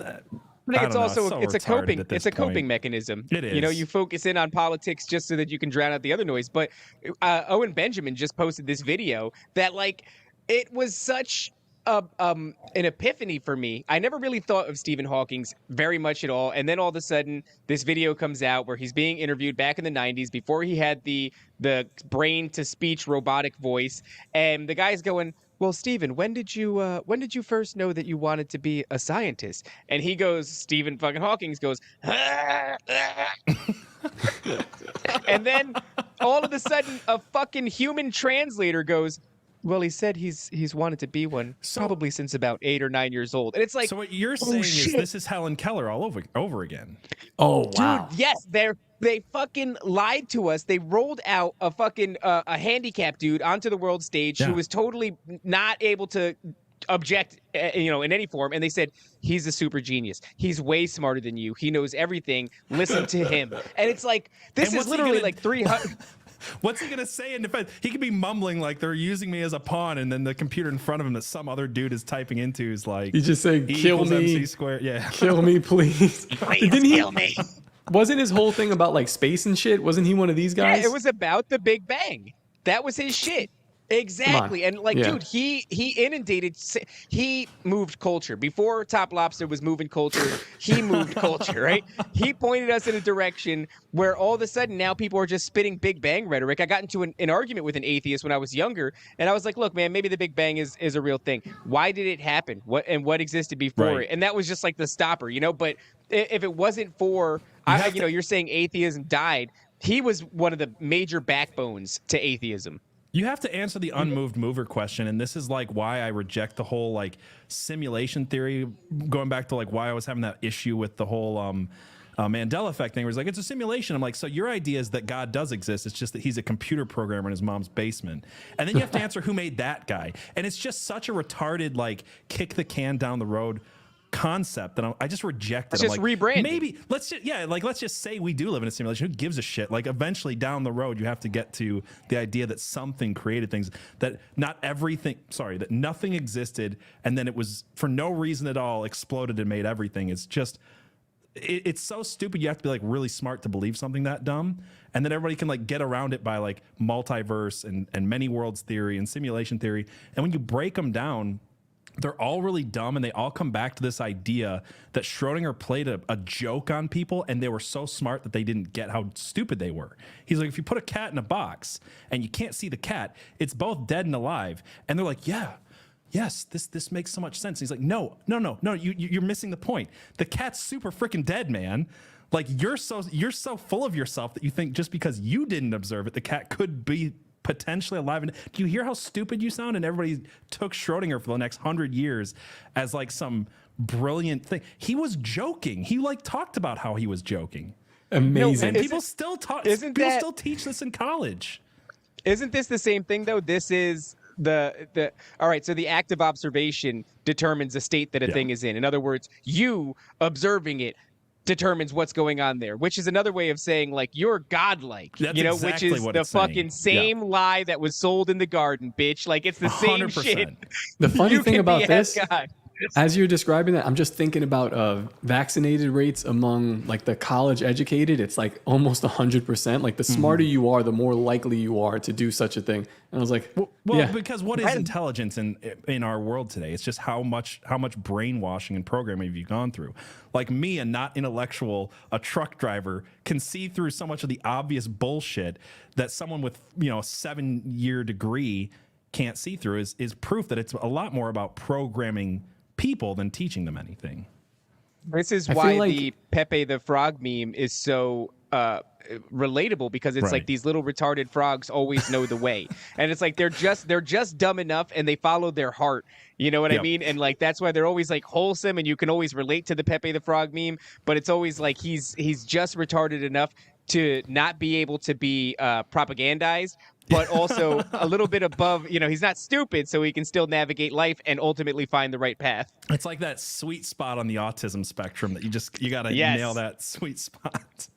I think it's also it's a coping mechanism. It is. You focus in on politics just so that you can drown out the other noise. But Owen Benjamin just posted this video that like it was such an epiphany for me. I never really thought of Stephen Hawking's very much at all, and then all of a sudden this video comes out where he's being interviewed back in the 90s before he had the brain to speech robotic voice, and the guy's going, well, Stephen, when did you first know that you wanted to be a scientist? And he goes, Stephen fucking Hawkins goes, and then all of a sudden a fucking human translator goes, well, he said he's wanted to be one probably since about 8 or 9 years old. And it's like, so what you're saying is this is Helen Keller all over again. Oh, wow. Dude, yes, they fucking lied to us. They rolled out a fucking a handicapped dude onto the world stage who was totally not able to object, in any form. And they said, he's a super genius. He's way smarter than you. He knows everything. Listen to him. And it's like, this is literally like 300. What's he going to say in defense? He could be mumbling like they're using me as a pawn, and then the computer in front of him that some other dude is typing into is like... He's just saying, kill me. MC squared. Yeah. Kill me, please. Kill me. Wasn't his whole thing about like space and shit? Wasn't he one of these guys? Yeah, it was about the Big Bang. That was his shit. Exactly. And like, Yeah. dude, he inundated, he moved culture. Before Top Lobster was moving culture, he moved culture, right? He pointed us in a direction where all of a sudden now people are just spitting Big Bang rhetoric. I got into an argument with an atheist when I was younger, and I was like, look, man, maybe the Big Bang is a real thing. Why did it happen? What existed before Right. it? And that was just like the stopper, you know? But if it wasn't for, you're saying atheism died, he was one of the major backbones to atheism. You have to answer the unmoved mover question, and this is like why I reject the whole like simulation theory. Going back to like why I was having that issue with the whole Mandela effect thing, where it's like it's a simulation. I'm like, so your idea is that God does exist. It's just that he's a computer programmer in his mom's basement, and then you have to answer who made that guy. And it's just such a retarded like kick the can down the road concept that I just reject it. It's just rebranding. Maybe let's just say we do live in a simulation. Who gives a shit? Like eventually down the road, you have to get to the idea that something created things, that that nothing existed, and then it was for no reason at all exploded and made everything. It's just, it's so stupid. You have to be like really smart to believe something that dumb, and then everybody can like get around it by like multiverse and many worlds theory and simulation theory. And when you break them down, they're all really dumb, and they all come back to this idea that Schrodinger played a joke on people, and they were so smart that they didn't get how stupid they were. He's like, if you put a cat in a box and you can't see the cat, it's both dead and alive. And they're like, yes, this makes so much sense. And he's like, no, you're missing the point. The cat's super freaking dead, man. Like you're so full of yourself that you think just because you didn't observe it, the cat could be potentially alive. And do you hear how stupid you sound? And everybody took Schrodinger for the next 100 years as like some brilliant thing. He was joking. He like talked about how he was joking. Amazing. And people still talk. People still teach this in college. Isn't this the same thing though? This is the all right. So the act of observation determines the state that a thing is in. In other words, you observing it determines what's going on there, which is another way of saying like you're godlike. That's you know, exactly which is what the it's saying. fucking same lie that was sold in the garden, bitch. Like it's the same 100%. shit. The funny You thing can about be this, God. as you're describing that, I'm just thinking about vaccinated rates among like the college educated. It's like almost 100%. Like the smarter you are, the more likely you are to do such a thing. And I was like, well, because what is intelligence in our world today? It's just how much brainwashing and programming have you gone through? Like me, a not intellectual, a truck driver, can see through so much of the obvious bullshit that someone with a 7-year degree can't see through. Is proof that it's a lot more about programming people than teaching them anything. This is I why feel like- the Pepe the Frog meme is so relatable, because it's like these little retarded frogs always know the way, and it's like they're just dumb enough and they follow their heart. You know what I mean? And like that's why they're always like wholesome, and you can always relate to the Pepe the Frog meme. But it's always like he's just retarded enough to not be able to be propagandized, but also a little bit above, he's not stupid, so he can still navigate life and ultimately find the right path. It's like that sweet spot on the autism spectrum that you got to nail that sweet spot.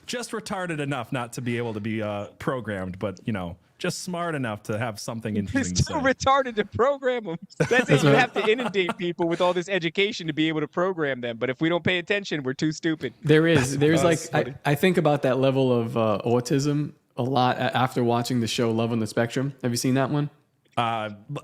Just retarded enough not to be able to be programmed, but, just smart enough to have something interesting to say. Still retarded to program them. That's it. You have to inundate people with all this education to be able to program them. But if we don't pay attention, we're too stupid. there's like, I think about that level of autism a lot after watching the show Love on the Spectrum. Have you seen that one?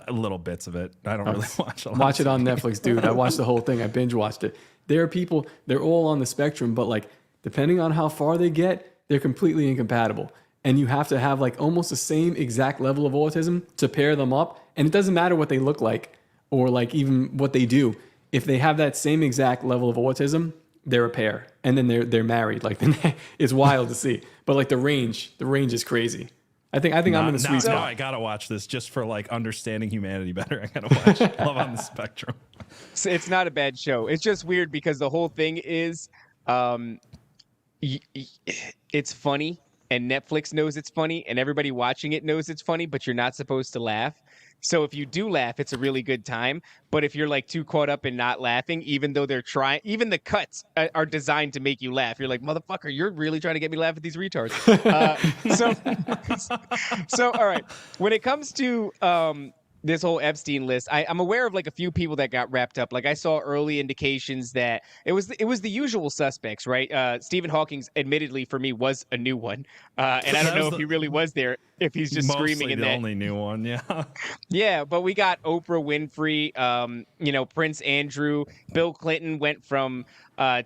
Little bits of it. I don't really watch a lot. Watch it on Netflix, dude. I watched the whole thing. I binge watched it. There are people, they're all on the spectrum, but like depending on how far they get, they're completely incompatible. And you have to have like almost the same exact level of autism to pair them up. And it doesn't matter what they look like or like even what they do. If they have that same exact level of autism, they're a pair. And then they're married. Like it's wild to see. But like the range is crazy. I think I'm in the sweet spot. Now I gotta watch this just for like understanding humanity better. I gotta watch Love on the Spectrum. So it's not a bad show. It's just weird because the whole thing is, it's funny, and Netflix knows it's funny, and everybody watching it knows it's funny, but you're not supposed to laugh. So if you do laugh, it's a really good time. But if you're like too caught up in not laughing, even though they're trying, even the cuts are designed to make you laugh. You're like, motherfucker, you're really trying to get me to laugh at these retards. So all right. When it comes to this whole Epstein list, I'm aware of like a few people that got wrapped up. Like I saw early indications that it was the usual suspects, right? Stephen Hawking's admittedly for me was a new one, and I don't know if he really was there, if he's just screaming in the that. only new one, yeah. Yeah, but we got Oprah Winfrey, Prince Andrew, Bill Clinton went from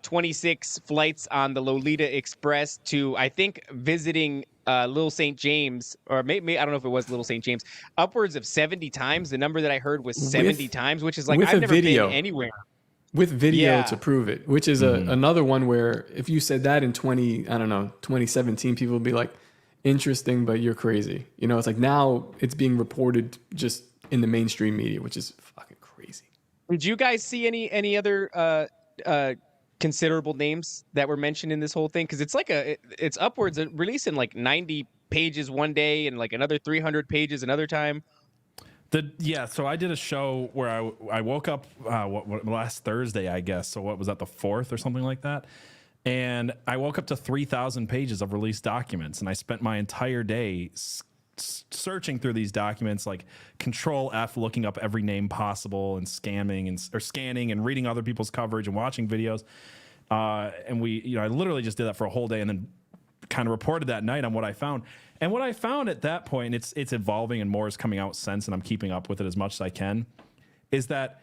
26 flights on the Lolita Express to I think visiting Little St. James, or maybe I don't know if it was Little St. James, upwards of 70 times. The number that I heard was 70 times, which is like I've never been anywhere. With video to prove it, which is another one where if you said that in 2017, people would be like, interesting, but you're crazy. It's like now it's being reported just in the mainstream media, which is fucking crazy. Did you guys see any other considerable names that were mentioned in this whole thing? Because it's like it's upwards of releasing like 90 pages one day and like another 300 pages another time. So I did a show where I woke up last Thursday, I guess. So what was that, the 4th or something like that? And I woke up to 3,000 pages of released documents, and I spent my entire day searching through these documents, like Control F, looking up every name possible and scanning and reading other people's coverage and watching videos. And I literally just did that for a whole day and then kind of reported that night on what I found. And what I found at that point, it's evolving and more is coming out since, and I'm keeping up with it as much as I can, is that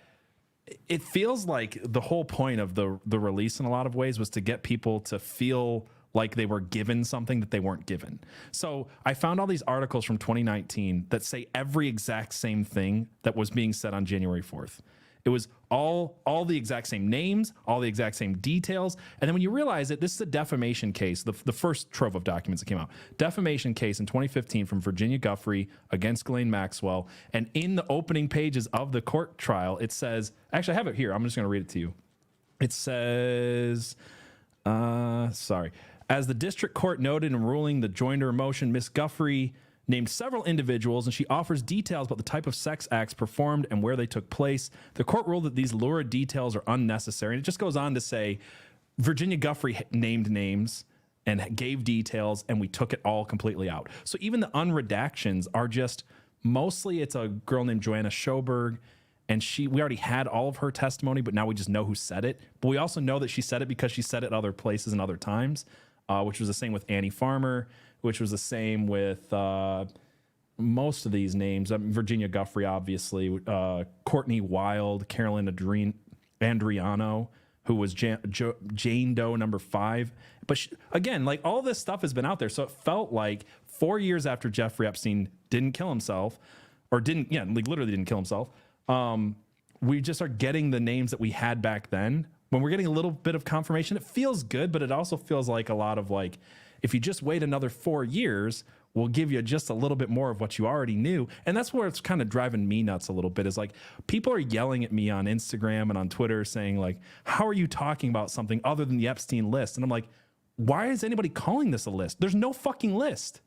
it feels like the whole point of the release in a lot of ways was to get people to feel like they were given something that they weren't given. So I found all these articles from 2019 that say every exact same thing that was being said on January 4th. It was all the exact same names, all the exact same details. And then when you realize it, this is a defamation case, the first trove of documents that came out. Defamation case in 2015 from Virginia Guffrey against Ghislaine Maxwell. And in the opening pages of the court trial, it says, actually I have it here. I'm just going to read it to you. It says, as the district court noted in ruling the joinder motion, Miss Guffrey named several individuals, and she offers details about the type of sex acts performed and where they took place. The court ruled that these lurid details are unnecessary. And it just goes on to say, Virginia Guffrey named names and gave details, and we took it all completely out. So even the unredactions are just, mostly it's a girl named Joanna Schoberg, and we already had all of her testimony, but now we just know who said it. But we also know that she said it because she said it other places and other times, which was the same with Annie Farmer, which was the same with most of these names. Virginia Guffrey, obviously, Courtney Wild, Carolyn Andriano, who was Jane Doe number 5. But again, like all this stuff has been out there. So it felt like 4 years after Jeffrey Epstein didn't kill himself, or literally didn't kill himself, we just are getting the names that we had back then. When we're getting a little bit of confirmation, it feels good, but it also feels like a lot of like, if you just wait another 4 years, we'll give you just a little bit more of what you already knew. And that's where it's kind of driving me nuts a little bit, is like people are yelling at me on Instagram and on Twitter saying like, how are you talking about something other than the Epstein list? And I'm like, why is anybody calling this a list? There's no fucking list.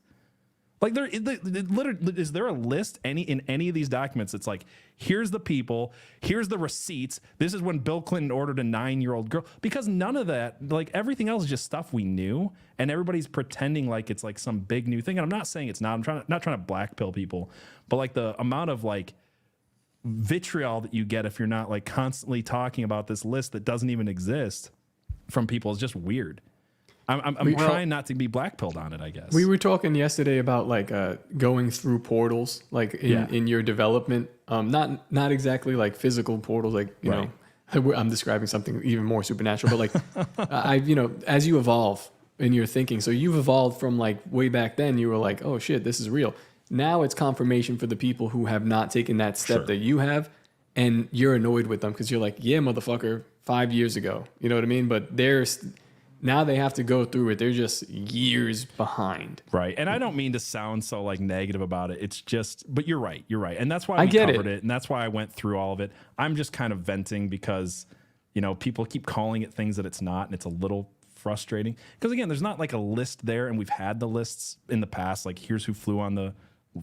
Like literally, is there a list in any of these documents? It's like, here's the people, here's the receipts. This is when Bill Clinton ordered a 9-year-old girl, because none of that, like everything else is just stuff we knew, and everybody's pretending like it's like some big new thing. And I'm not saying it's not. I'm not trying to blackpill people, but like the amount of like vitriol that you get if you're not like constantly talking about this list that doesn't even exist from people is just weird. I'm trying not to be blackpilled on it, I guess. We were talking yesterday about like going through portals, like in your development. Not exactly like physical portals, like you know. I'm describing something even more supernatural, but like as you evolve in your thinking, so you've evolved from like way back then. You were like, oh shit, this is real. Now it's confirmation for the people who have not taken that step that you have, and you're annoyed with them because you're like, yeah, motherfucker, 5 years ago. You know what I mean? But now they have to go through it. They're just years behind. Right. And I don't mean to sound so like negative about it. It's just, but you're right. You're right. And that's why we covered it. And that's why I went through all of it. I'm just kind of venting because, people keep calling it things that it's not. And it's a little frustrating because again, there's not like a list there. And we've had the lists in the past, like here's who flew on the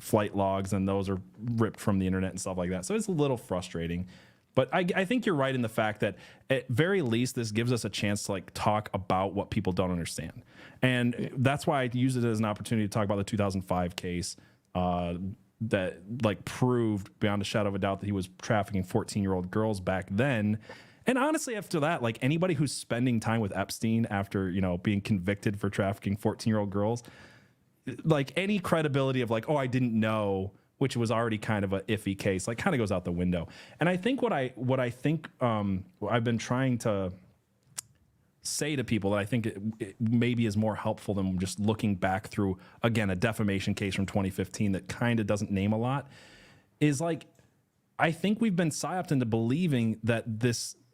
flight logs, and those are ripped from the internet and stuff like that. So it's a little frustrating. But I think you're right in the fact that at very least this gives us a chance to like talk about what people don't understand. And that's why I use it as an opportunity to talk about the 2005 case, that like proved beyond a shadow of a doubt that he was trafficking 14-year-old girls back then. And honestly, after that, like anybody who's spending time with Epstein after, you know, being convicted for trafficking 14-year-old girls, like any credibility of like, oh, I didn't know, which was already kind of a iffy case, like kind of goes out the window. And I think what I think I've been trying to say to people that I think it maybe is more helpful than just looking back through, again, a defamation case from 2015 that kind of doesn't name a lot, is like, I think we've been psyoped into believing that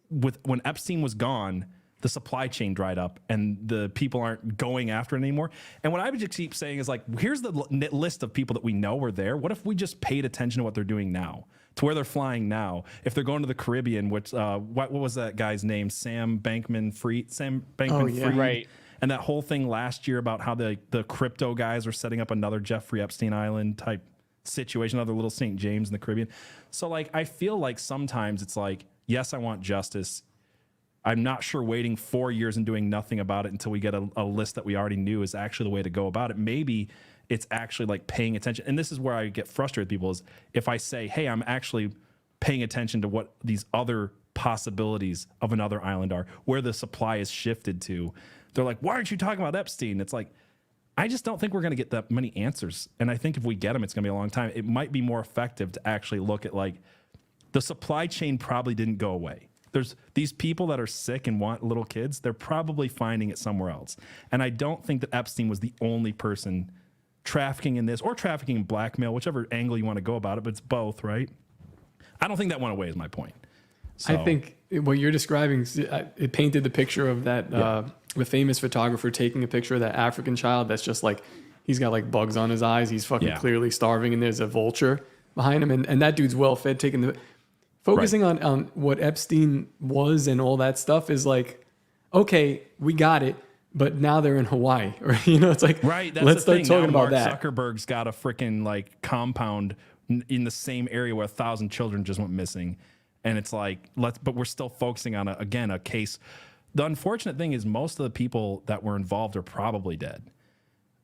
when Epstein was gone, the supply chain dried up and the people aren't going after it anymore. And what I would just keep saying is like, here's the list of people that we know were there. What if we just paid attention to what they're doing now, to where they're flying now? If they're going to the Caribbean, which what was that guy's name? Sam Bankman-Fried. Right. And that whole thing last year about how the crypto guys are setting up another Jeffrey Epstein Island type situation, another little St. James in the Caribbean. So like, I feel like sometimes it's like, yes, I want justice. I'm not sure waiting 4 years and doing nothing about it until we get a list that we already knew is actually the way to go about it. Maybe it's actually like paying attention. And this is where I get frustrated with people is if I say, hey, I'm actually paying attention to what these other possibilities of another island are, where the supply is shifted to. They're like, why aren't you talking about Epstein? It's like, I just don't think we're going to get that many answers. And I think if we get them, it's going to be a long time. It might be more effective to actually look at like the supply chain probably didn't go away. There's these people that are sick and want little kids. They're probably finding it somewhere else. And I don't think that Epstein was the only person trafficking in this or trafficking in blackmail, whichever angle you want to go about it, but it's both, right? I don't think that went away is my point. So, I think what you're describing, it painted the picture of that, the famous photographer taking a picture of that African child that's just like, he's got like bugs on his eyes. He's fucking clearly starving and there's a vulture behind him. And that dude's well fed, focusing on what Epstein was and all that stuff is like, okay, we got it, but now they're in Hawaii, or it's like, right. That's let's start talking now about that. Zuckerberg's got a freaking like compound in the same area where 1,000 children just went missing, and it's like but we're still focusing on a case. The unfortunate thing is most of the people that were involved are probably dead.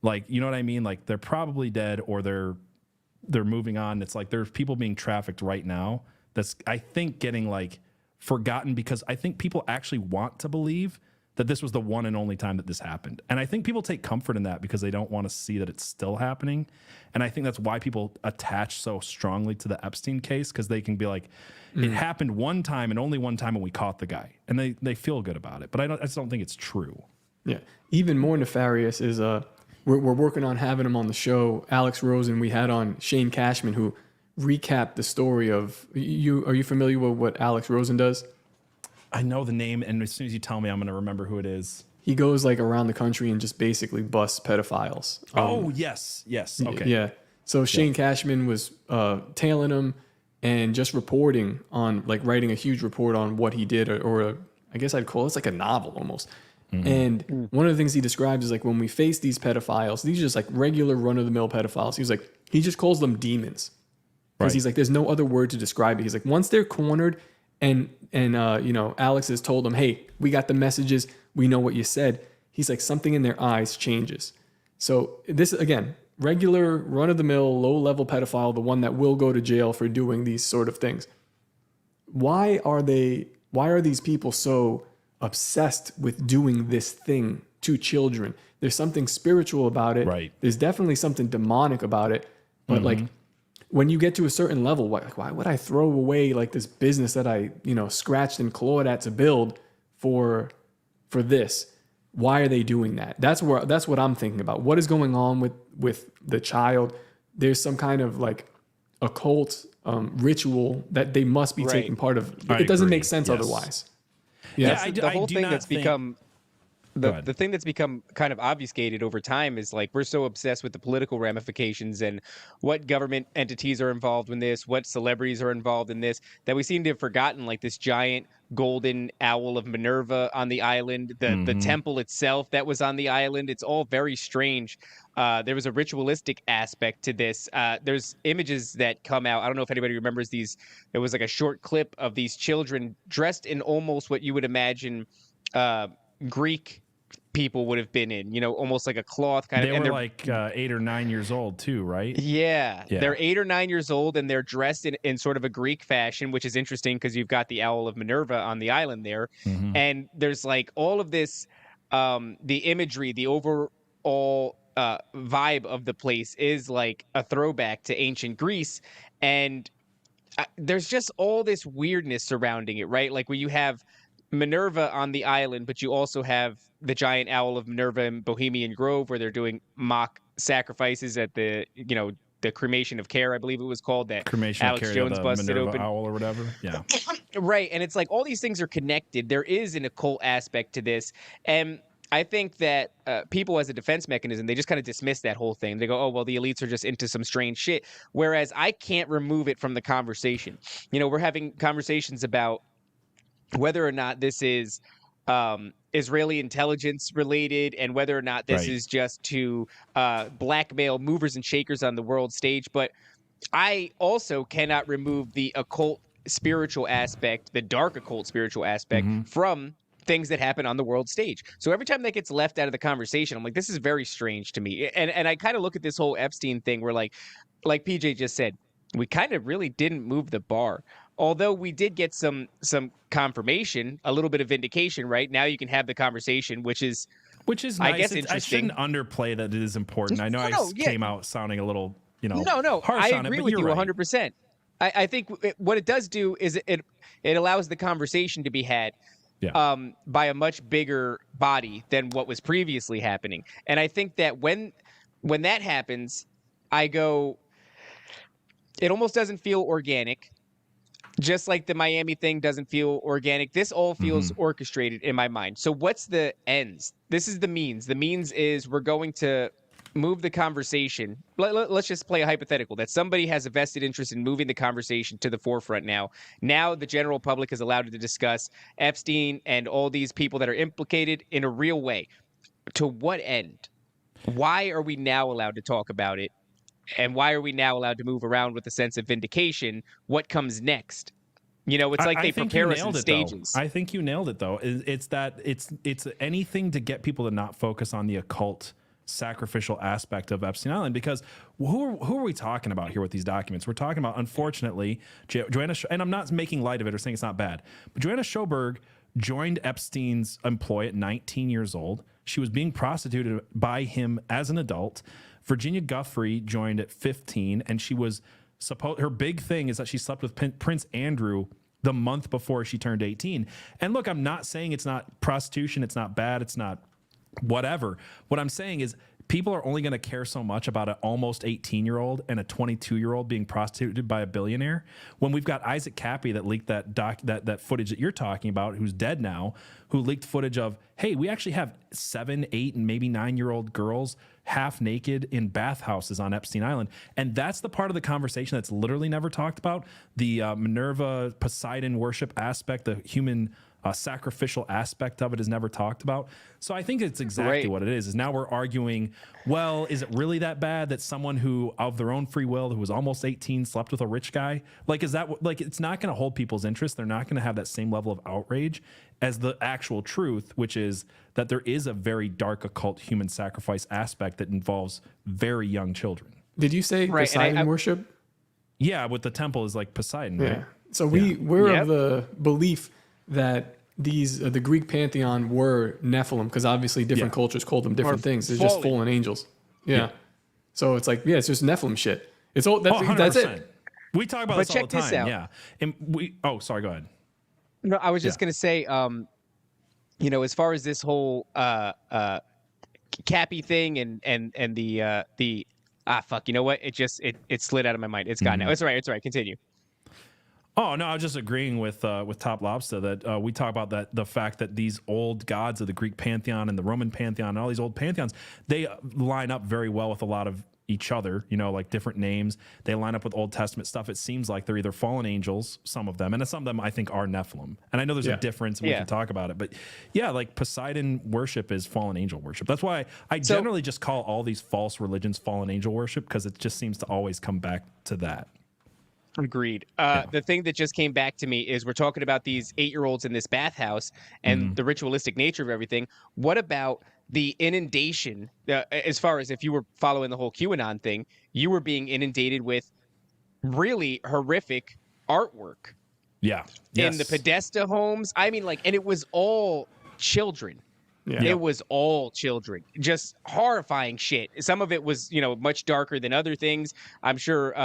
Like, you know what I mean? Like they're probably dead or they're moving on. It's like there's people being trafficked right now. That's, I think, getting like forgotten because I think people actually want to believe that this was the one and only time that this happened. And I think people take comfort in that because they don't want to see that it's still happening. And I think that's why people attach so strongly to the Epstein case, because they can be like, it happened one time and only one time and we caught the guy. And they feel good about it. But I just don't think it's true. Yeah. Even more nefarious is we're working on having him on the show. Alex Rosen, we had on Shane Cashman, who recap the story of you. Are you familiar with what Alex Rosen does? I know the name, and as soon as you tell me, I'm going to remember who it is. He goes like around the country and just basically busts pedophiles. Yes. Okay. Yeah. So Shane Cashman was tailing him and just reporting on, like writing a huge report on what he did, or I guess I'd call it like a novel almost. Mm-hmm. And one of the things he describes is like when we face these pedophiles, these are just like regular run-of-the-mill pedophiles. He's like, he just calls them demons. Because he's like, there's no other word to describe it. He's like, once they're cornered and Alex has told them, hey, we got the messages, we know what you said. He's like, something in their eyes changes. So this, again, regular run-of-the-mill, low-level pedophile, the one that will go to jail for doing these sort of things. Why are these people so obsessed with doing this thing to children? There's something spiritual about it. Right. There's definitely something demonic about it. But like, when you get to a certain level, why would I throw away like this business that I, scratched and clawed at to build for this? Why are they doing that? That's what I'm thinking about. What is going on with the child? There's some kind of like occult ritual that they must be taking part of. It doesn't make sense otherwise. Yeah, the whole thing that's become the thing that's become kind of obfuscated over time is like we're so obsessed with the political ramifications and what government entities are involved in this, what celebrities are involved in this, that we seem to have forgotten like this giant golden owl of Minerva on the island, the temple itself that was on the island. It's all very strange. There was a ritualistic aspect to this. There's images that come out. I don't know if anybody remembers these. It was like a short clip of these children dressed in almost what you would imagine Greek people would have been in, almost like a cloth kind They of. And were like 8 or 9 years old too, right? yeah, they're 8 or 9 years old, and they're dressed in sort of a Greek fashion, which is interesting because you've got the Owl of Minerva on the island there, and there's like all of this, the imagery, the overall vibe of the place is like a throwback to ancient Greece, and there's just all this weirdness surrounding it, right? Like where you have Minerva on the island, but you also have the giant owl of Minerva in Bohemian Grove, where they're doing mock sacrifices at the cremation of care, I believe it was called, that Cremation Alex of Jones the busted Minerva open. owl or whatever. Yeah. Right. And it's like all these things are connected. There is an occult aspect to this. And I think that people, as a defense mechanism, they just kind of dismiss that whole thing. They go, oh, well, the elites are just into some strange shit. Whereas I can't remove it from the conversation. We're having conversations about whether or not this is Israeli intelligence related, and whether or not this is just to blackmail movers and shakers on the world stage. But I also cannot remove the occult spiritual aspect, the dark occult spiritual aspect, from things that happen on the world stage. So every time that gets left out of the conversation, I'm like, this is very strange to me. And I kind of look at this whole Epstein thing where like PJ just said, we kind of really didn't move the bar. Although we did get some confirmation, a little bit of vindication, right? Now you can have the conversation, which is nice. I guess interesting. I shouldn't underplay that it is important. I know I came out sounding a little, No, harsh I on agree it, but with you you're 100%. I think what it does do is it allows the conversation to be had by a much bigger body than what was previously happening. And I think that when that happens, I go, it almost doesn't feel organic. Just like the Miami thing doesn't feel organic. This all feels orchestrated in my mind. So what's the ends? This is the means. The means is we're going to move the conversation. Let's just play a hypothetical that somebody has a vested interest in moving the conversation to the forefront now. Now the general public is allowed to discuss Epstein and all these people that are implicated in a real way. To what end? Why are we now allowed to talk about it? And why are we now allowed to move around with a sense of vindication? What comes next? It's like they prepare us in stages. I think you nailed it, though. It's that it's anything to get people to not focus on the occult sacrificial aspect of Epstein Island, because who are we talking about here with these documents? We're talking about, unfortunately, Joanna, and I'm not making light of it or saying it's not bad, but Joanna Schoberg joined Epstein's employ at 19 years old. She was being prostituted by him as an adult. Virginia Guthrie joined at 15, and she was her big thing is that she slept with Prince Andrew the month before she turned 18. And look, I'm not saying it's not prostitution, it's not bad, it's not whatever. What I'm saying is people are only going to care so much about an almost 18-year-old and a 22-year-old being prostituted by a billionaire when we've got Isaac Cappy that leaked that footage that you're talking about, who's dead now, who leaked footage of, hey, we actually have 7, 8, and maybe 9-year-old girls half naked in bathhouses on Epstein Island. And that's the part of the conversation that's literally never talked about. The Minerva Poseidon worship aspect, the human sacrificial aspect of it is never talked about. So I think it's exactly what it is now we're arguing, well, is it really that bad that someone who of their own free will, who was almost 18, slept with a rich guy? Like, is that like, it's not going to hold people's interest. They're not going to have that same level of outrage as the actual truth, which is that there is a very dark occult human sacrifice aspect that involves very young children. Did you say Poseidon worship? Yeah, with the temple is like Poseidon, right? So we're of the belief that the Greek pantheon were Nephilim, because obviously different cultures called them different things. It's just fallen angels. Yeah. So it's like, it's just Nephilim shit. It's all that's it. We talk about this all the time. Yeah. And sorry, go ahead. No, I was just gonna say, as far as this whole Cappy thing and the you know what? It slid out of my mind. It's gone now. It's all right. It's all right. Continue. Oh no, I was just agreeing with Top Lobster that we talk about the fact that these old gods of the Greek pantheon and the Roman pantheon and all these old pantheons, they line up very well with a lot of each other, like different names. They line up with Old Testament stuff. It seems like they're either fallen angels, some of them, and some of them I think are Nephilim. And I know there's a difference, and we can talk about it, but like Poseidon worship is fallen angel worship. That's why I generally just call all these false religions fallen angel worship, because it just seems to always come back to that. Agreed. The thing that just came back to me is we're talking about these 8-year-olds in this bathhouse and the ritualistic nature of everything. What about the inundation, as far as if you were following the whole QAnon thing, you were being inundated with really horrific artwork. Yeah. In the Podesta homes. I mean, like, and it was all children. Yeah. It was all children. Just horrifying shit. Some of it was, much darker than other things. I'm sure,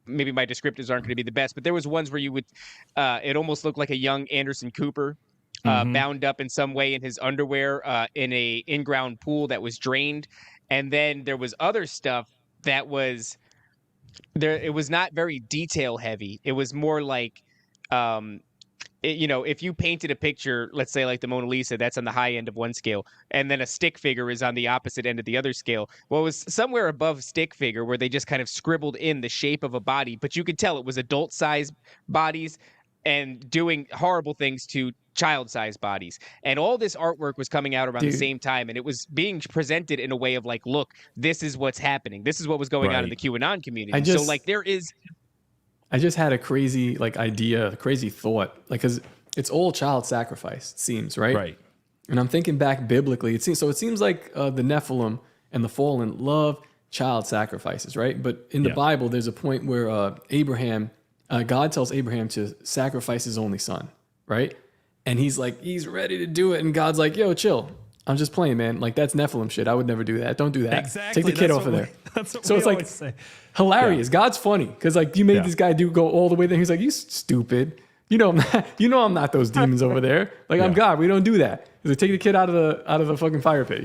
maybe my descriptors aren't going to be the best, but there was ones where you would, it almost looked like a young Anderson Cooper, bound up in some way in his underwear, in a in-ground pool that was drained. And then there was other stuff that was there. It was not very detail heavy. It was more like, if you painted a picture, let's say like the Mona Lisa, that's on the high end of one scale, and then a stick figure is on the opposite end of the other scale. Well, it was somewhere above stick figure where they just kind of scribbled in the shape of a body, but you could tell it was adult-sized bodies and doing horrible things to child-sized bodies. And all this artwork was coming out around the same time, and it was being presented in a way of like, look, this is what's happening. This is what was going on in the QAnon community. So like there is... I just had a crazy idea, a crazy thought, because it's all child sacrifice, it seems, right? Right. And I'm thinking back biblically. It seems like the Nephilim and the fallen love child sacrifices, right? But in the Bible, there's a point where Abraham, God tells Abraham to sacrifice his only son, right? And he's ready to do it, and God's like, yo, chill. I'm just playing, man. Like, that's Nephilim shit. I would never do that. Don't do that. Exactly. Take the kid off of there. That's what so we it's always say. Hilarious. Yeah. God's funny because you made this guy go all the way there. He's like, you stupid. I'm not those demons over there. I'm God. We don't do that. He's like, take the kid out of the fucking fire pit.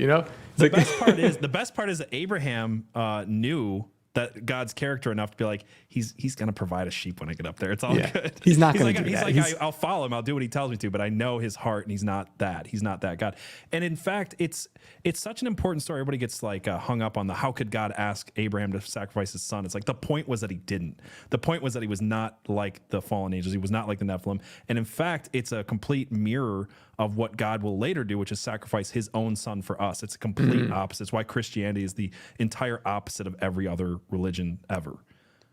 The best part is that Abraham knew that God's character enough to be like, he's going to provide a sheep when I get up there. It's all good. He's not going to do that. I'll follow him. I'll do what he tells me to, but I know his heart, and he's not that. He's not that God. And in fact, it's such an important story. Everybody gets hung up on how could God ask Abraham to sacrifice his son? It's like the point was that he didn't. The point was that he was not like the fallen angels. He was not like the Nephilim. And in fact, it's a complete mirror of what God will later do, which is sacrifice his own son for us. It's a complete opposite. It's why Christianity is the entire opposite of every other religion ever.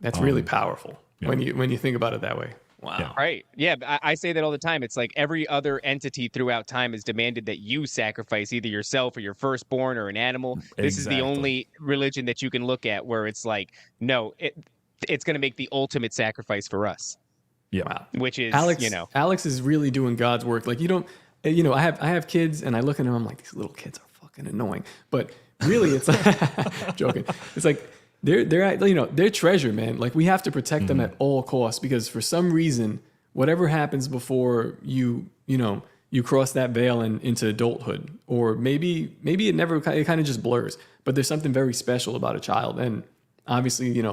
That's really powerful when you think about it that way. Wow. Yeah. Right. Yeah. I say that all the time. It's like every other entity throughout time has demanded that you sacrifice either yourself or your firstborn or an animal. This is the only religion that you can look at where it's like, no, it's going to make the ultimate sacrifice for us. Yeah. Wow. Which is, Alex is really doing God's work. Like, I have kids, and I look at them, I'm like, these little kids are fucking annoying. But really, it's joking. It's like they're treasure, man. Like, we have to protect them at all costs, because for some reason, whatever happens before you cross that veil and into adulthood, or maybe it kind of just blurs. But there's something very special about a child, and obviously,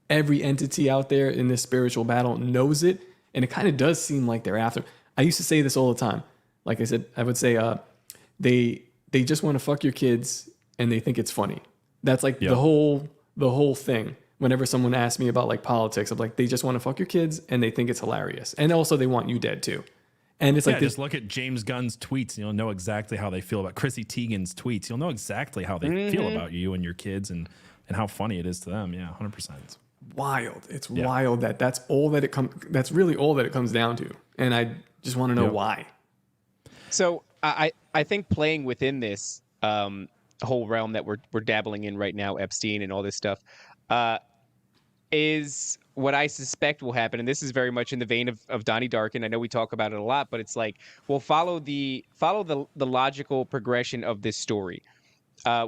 every entity out there in this spiritual battle knows it, and it kind of does seem like they're after. I used to say this all the time. Like I said, I would say they just want to fuck your kids, and they think it's funny. That's like the whole thing. Whenever someone asks me about politics, I'm like, they just want to fuck your kids, and they think it's hilarious, and also they want you dead too. And it's just look at James Gunn's tweets, and you'll know exactly how they feel about Chrissy Teigen's tweets. You'll know exactly how they feel about you and your kids, and how funny it is to them. Yeah, 100%. Wild. It's wild that's all that it that's really all that it comes down to. And I just want to know why. So I think playing within this whole realm that we're dabbling in right now, Epstein and all this stuff, is what I suspect will happen. And this is very much in the vein of Donnie Darkin. I know we talk about it a lot, but it's like, we'll follow the logical progression of this story.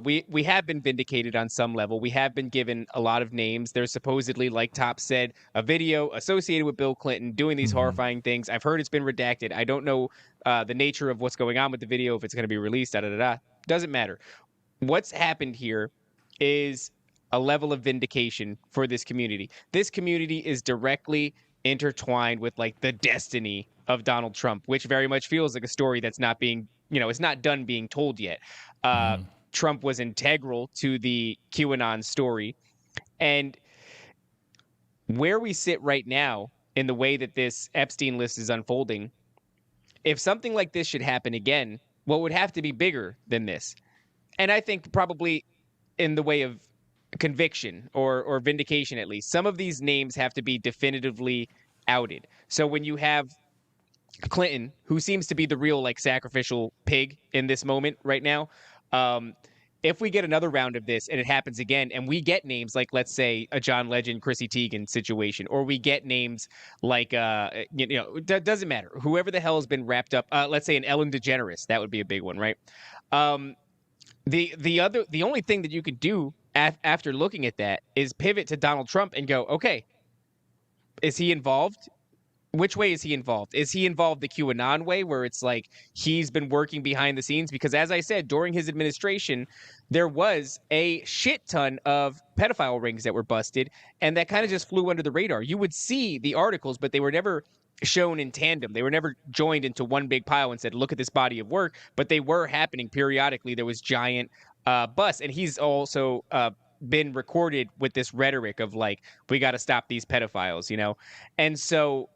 We have been vindicated on some level. We have been given a lot of names. There's supposedly, like Top said, a video associated with Bill Clinton doing these horrifying things. I've heard it's been redacted. I don't know the nature of what's going on with the video, if it's going to be released, Doesn't matter. What's happened here is a level of vindication for this community. This community is directly intertwined with the destiny of Donald Trump, which very much feels like a story that's not being, it's not done being told yet. Trump was integral to the QAnon story. And where we sit right now in the way that this Epstein list is unfolding, if something like this should happen again, what would have to be bigger than this? And I think probably in the way of conviction or vindication, at least, some of these names have to be definitively outed. So when you have Clinton, who seems to be the real sacrificial pig in this moment right now, If we get another round of this and it happens again, and we get names like, let's say, a John Legend, Chrissy Teigen situation, or we get names like, doesn't matter, whoever the hell has been wrapped up, let's say an Ellen DeGeneres, that would be a big one, right? The only thing that you could do after looking at that is pivot to Donald Trump and go, okay, is he involved? Which way is he involved? Is he involved the QAnon way, where it's like he's been working behind the scenes? Because as I said, during his administration, there was a shit ton of pedophile rings that were busted, and that kind of just flew under the radar. You would see the articles, but they were never shown in tandem. They were never joined into one big pile and said, look at this body of work, but they were happening periodically. There was giant busts, and he's also been recorded with this rhetoric of like, we got to stop these pedophiles, you know? And so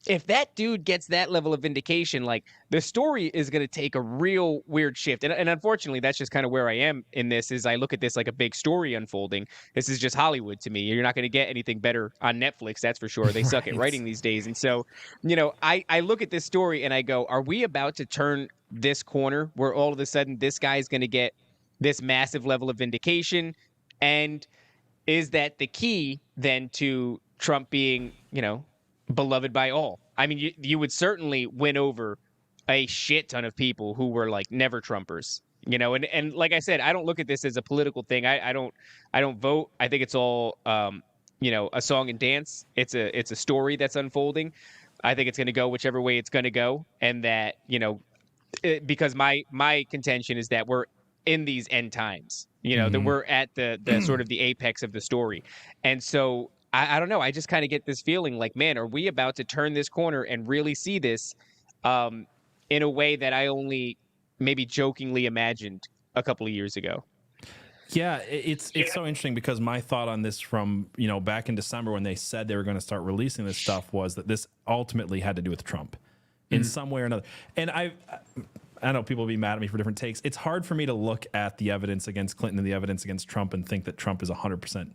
if that dude gets that level of vindication, like, the story is going to take a real weird shift. And unfortunately, that's just kind of where I am in this, is I look at this like a big story unfolding. This is just Hollywood to me. You're not going to get anything better on Netflix, that's for sure. They suck at writing these days. And so, you know, I look at this story and I go, are we about to turn this corner where all of a sudden this guy is going to get this massive level of vindication? And is that the key then to Trump being, you know, beloved by all? I mean, you would certainly win over a shit ton of people who were like never Trumpers, you know. And like I said, I don't look at this as a political thing. I don't vote. I think it's all you know, a song and dance. It's a story that's unfolding. I think it's going to go whichever way it's going to go, and that, you know, because my contention is that we're in these end times, you know, that we're at the sort of the apex of the story. And so I don't know. I just kind of get this feeling like, man, are we about to turn this corner and really see this in a way that I only maybe jokingly imagined a couple of years ago? Yeah, it's so interesting, because my thought on this from, you know, back in December when they said they were going to start releasing this stuff was that this ultimately had to do with Trump in some way or another. And I know people will be mad at me for different takes. It's hard for me to look at the evidence against Clinton and the evidence against Trump and think that Trump is 100%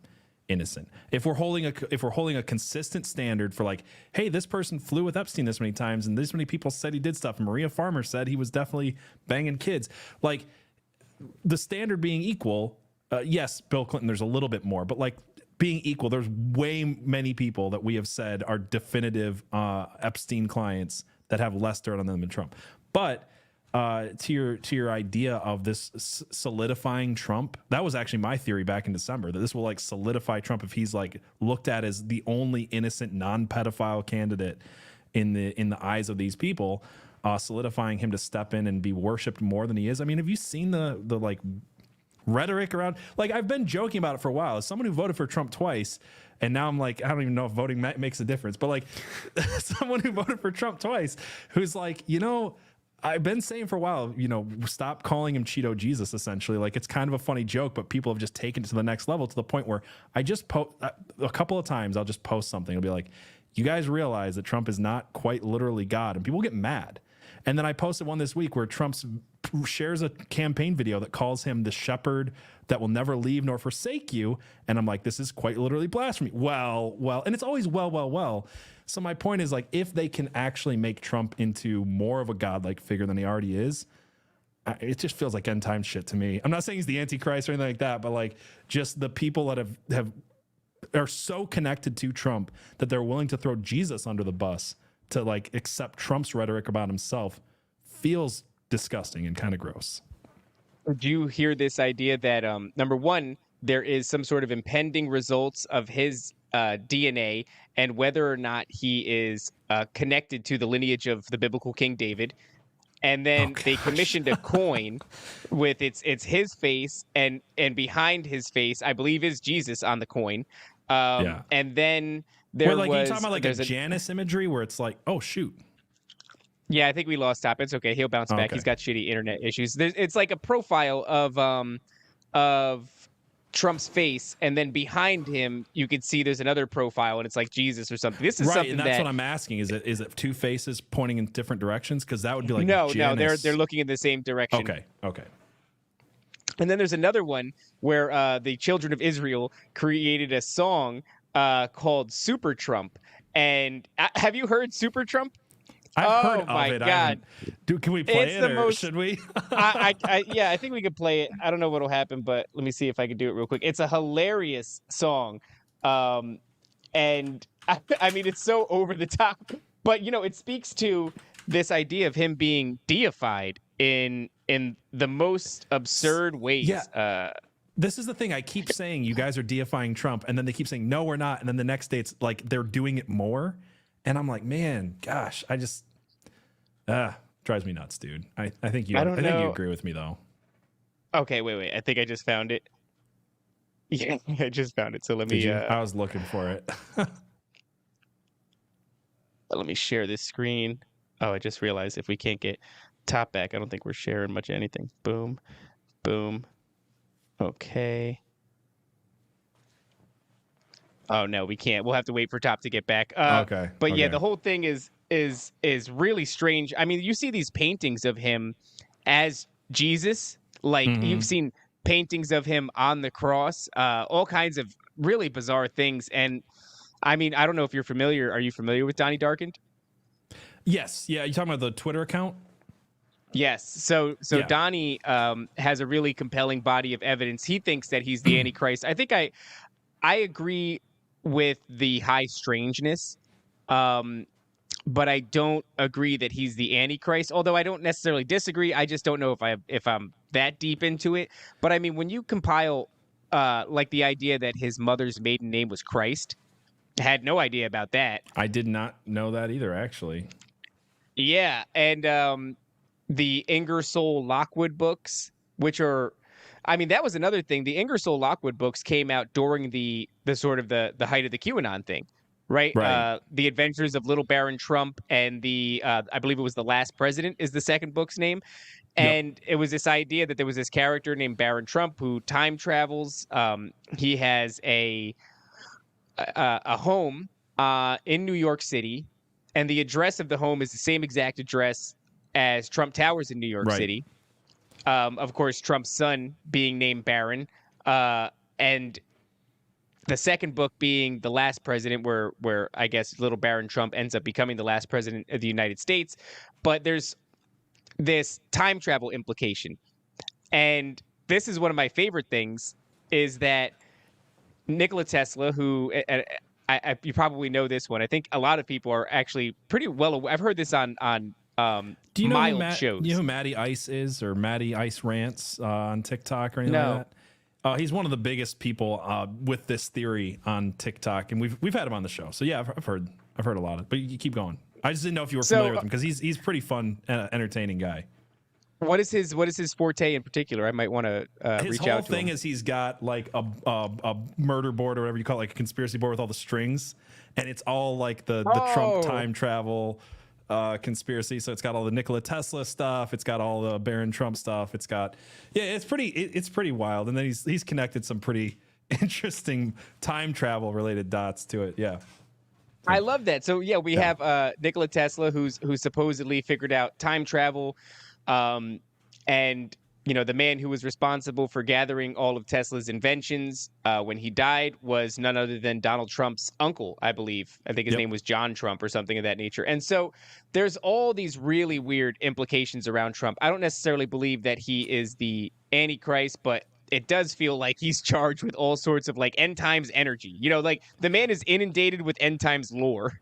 innocent. If we're holding a consistent standard for like, hey, this person flew with Epstein this many times and this many people said he did stuff, and Maria Farmer said he was definitely banging kids, like, the standard being equal, yes, Bill Clinton, there's a little bit more, but like, being equal, there's way many people that we have said are definitive Epstein clients that have less dirt on them than Trump. But to your idea of this solidifying Trump, that was actually my theory back in December, that this will like solidify Trump if he's like looked at as the only innocent non-pedophile candidate in the eyes of these people, solidifying him to step in and be worshipped more than he is. I mean, have you seen the like rhetoric around? Like, I've been joking about it for a while. As someone who voted for Trump twice, and now I'm like, I don't even know if voting makes a difference, but like, someone who voted for Trump twice, who's like, you know, I've been saying for a while, you know, stop calling him Cheeto Jesus, essentially. Like, it's kind of a funny joke, but people have just taken it to the next level, to the point where I just a couple of times I'll just post something. It'll be like, you guys realize that Trump is not quite literally God, and people get mad. And then I posted one this week where Trump shares a campaign video that calls him the shepherd that will never leave nor forsake you. And I'm like, this is quite literally blasphemy. Well, and it's always well. So my point is, like, if they can actually make Trump into more of a godlike figure than he already is, it just feels like end time shit to me. I'm not saying he's the Antichrist or anything like that, but like, just the people that are so connected to Trump that they're willing to throw Jesus under the bus to like accept Trump's rhetoric about himself feels disgusting and kind of gross. Do you hear this idea that number one, there is some sort of impending results of his DNA, and whether or not he is connected to the lineage of the biblical King David? And then they commissioned a coin with it's his face, and behind his face, I believe, is Jesus on the coin. And then there was, you talking about like a Janus imagery where it's like, oh shoot. Yeah, I think we lost Top. It's okay. He'll bounce back. He's got shitty internet issues. It's like a profile of Trump's face, and then behind him you can see there's another profile, and it's like Jesus or something. This is right, something and that's what I'm asking. Is it two faces pointing in different directions? Because that would be like no, Janus. they're looking in the same direction. Okay. And then there's another one where the children of Israel created a song called Super Trump. And have you heard Super Trump? I've heard of my it. God. Can we play It's it the or most- should we? I think we could play it. I don't know what'll happen, but let me see if I can do it real quick. It's a hilarious song, and I mean it's so over the top, but it speaks to this idea of him being deified in the most absurd ways. Yeah. This is the thing. I keep saying you guys are deifying Trump, and then they keep saying no, we're not, and then the next day it's like they're doing it more, and I'm like, man, gosh, I just drives me nuts, dude. I think you agree with me though. Okay, wait. I think I just found it. Yeah, I just found it. So let me. I was looking for it. Let me share this screen. Oh, I just realized if we can't get top back, I don't think we're sharing much of anything. Boom, boom. Okay. Oh no, we can't. We'll have to wait for top to get back. Okay. But yeah, okay. the whole thing is really strange. I mean, you see these paintings of him as Jesus, like you've seen paintings of him on the cross, all kinds of really bizarre things. And I mean, I don't know if you're familiar. Are you familiar with Donnie Darkened? Yes. Yeah. You talking about the Twitter account? Yes. So Yeah. Donnie has a really compelling body of evidence. He thinks that he's the Antichrist. I think I agree with the high strangeness, but I don't agree that he's the Antichrist. Although I don't necessarily disagree. I just don't know if I'm that deep into it. But I mean, when you compile like the idea that his mother's maiden name was Christ, I had no idea about that. I did not know that either, actually. Yeah, and the Ingersoll Lockwood books, which are, I mean, that was another thing. The Ingersoll Lockwood books came out during the sort of the height of the QAnon thing, right? Right. The Adventures of Little Baron Trump and I believe it was The Last President is the second book's name. And It was this idea that there was this character named Baron Trump who time travels. He has a home in New York City, and the address of the home is the same exact address as Trump Towers in New York City. Of course, Trump's son being named Barron, and the second book being The Last President, where I guess little Baron Trump ends up becoming the last president of the United States. But there's this time travel implication, and this is one of my favorite things, is that Nikola Tesla, who you probably know this one. I think a lot of people are actually pretty well aware. I've heard this on Do you know shows. Do you know who Matty Ice is, or Matty Ice Rants on TikTok or anything like that? He's one of the biggest people with this theory on TikTok, and we've had him on the show. So yeah, I've heard a lot of it. But you keep going. I just didn't know if you were familiar with him, because he's pretty fun, entertaining guy. What is his forte in particular? I might want to reach out to him. His whole thing is he's got like a murder board, or whatever you call it, like a conspiracy board with all the strings, and it's all like the Trump time travel conspiracy. So it's got all the Nikola Tesla stuff, it's got all the Baron Trump stuff, it's pretty wild. And then he's connected some pretty interesting time travel related dots to it. Yeah. I love that. So yeah, we have Nikola Tesla, who's supposedly figured out time travel, and the man who was responsible for gathering all of Tesla's inventions when he died was none other than Donald Trump's uncle, I believe. I think his name was John Trump or something of that nature. And so there's all these really weird implications around Trump. I don't necessarily believe that he is the Antichrist, but it does feel like he's charged with all sorts of like end times energy. Like the man is inundated with end times lore.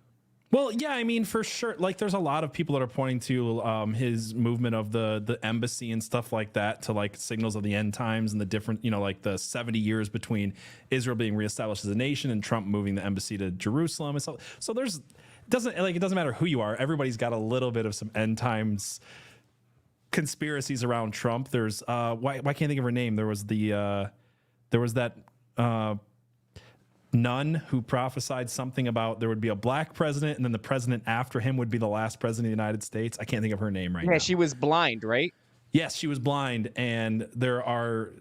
Well, yeah, I mean, for sure. Like, there's a lot of people that are pointing to his movement of the embassy and stuff like that to like signals of the end times and the different, like the 70 years between Israel being reestablished as a nation and Trump moving the embassy to Jerusalem and so. So it doesn't matter who you are. Everybody's got a little bit of some end times conspiracies around Trump. There's why can't I think of her name? There was that nun who prophesied something about there would be a black president, and then the president after him would be the last president of the United States. I can't think of her name right now. Yeah, she was blind, right? Yes, she was blind, and there are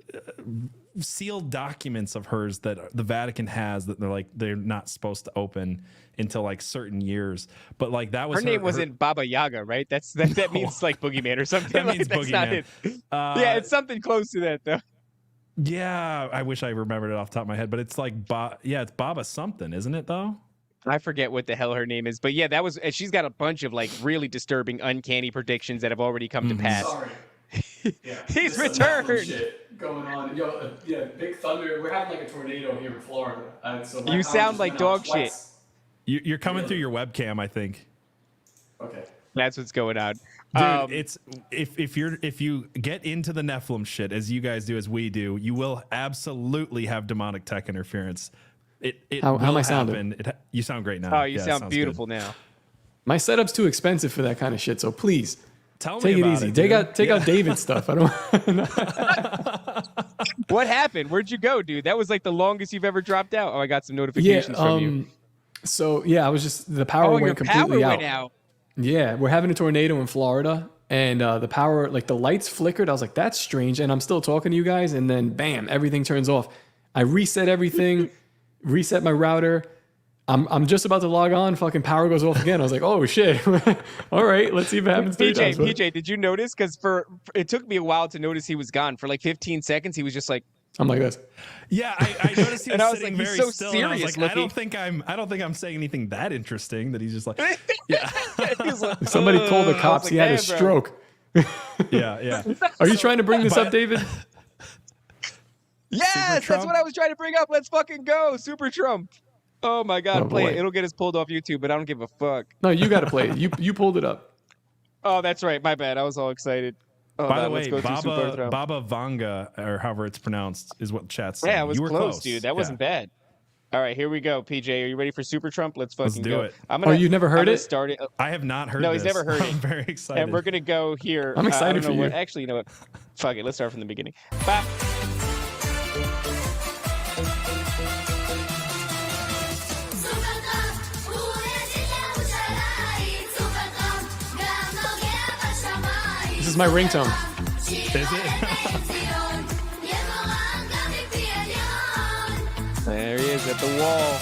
sealed documents of hers that the Vatican has that they're not supposed to open until like certain years. But like that was her name wasn't Baba Yaga, right? That means like boogeyman or something. That means that's boogeyman. Not it. Yeah, it's something close to that though. Yeah, I wish I remembered it off the top of my head, but it's like it's Baba something, isn't it though? I forget what the hell her name is, but yeah, that was. She's got a bunch of like really disturbing, uncanny predictions that have already come to pass. Sorry. Yeah. He's There's some Nephilim returned. shit going on. Yo, yeah, big thunder. We're having like a tornado here in Florida. So my You power sound just like went out dog shit. twice. You're coming through your webcam, I think. Okay. That's what's going on. Dude, it's if you get into the Nephilim shit as you guys do, as we do, you will absolutely have demonic tech interference. How will am I sounding? happen. You sound great now. Oh, you Yeah, it sound sounds beautiful good. now. My setup's too expensive for that kind of shit. So please Tell take me it about easy. it, Take dude. out David's stuff. I don't. What happened? Where'd you go, dude? That was like the longest you've ever dropped out. Oh, I got some Yeah. notifications from you. So yeah, I was just the power Oh, your went power completely went out. Yeah, we're having a tornado in Florida, and the power, like the lights flickered. I was like, that's strange. And I'm still talking to you guys, and then bam, everything turns off. I reset everything, reset my router. I'm just about to log on. Fucking power goes off again. I was like, oh shit. All right, let's see if it happens three times. PJ, did you notice? Because it took me a while to notice he was gone. For like 15 seconds, he was just like, I'm like this. Yeah, I noticed he was And I was sitting like, he's very so still. And I was serious like, looking. I don't think I'm saying anything that interesting. That he's just like, yeah, he's like, Somebody called a I cops. was He like, had a "Damn, bro." stroke. yeah. Are you trying to bring this up, David? Yes, that's Trump? what I was trying to bring up. Let's fucking go, Super Trump. Oh my God, Oh, play boy. it. It'll get us pulled off YouTube, but I don't give a fuck. No, you got to play it. You pulled it up. Oh, that's right. My bad. I was all excited. Oh, By the let's way, go through Super Trump. Baba Vanga, or however it's pronounced, is what chat's saying. Yeah, it was You were close, dude. That Yeah. wasn't bad. All right, here we go. PJ, are you ready for Super Trump? Let's fucking do go. it. Oh, you've never heard it? Start it. I have not heard. No, he's this. never heard it. I'm very excited. And we're gonna go here. I'm excited I don't for know you. what- Actually, you know what? Fuck it. Let's start from the beginning. Bop. This is my ringtone. Is it? There he is at the wall.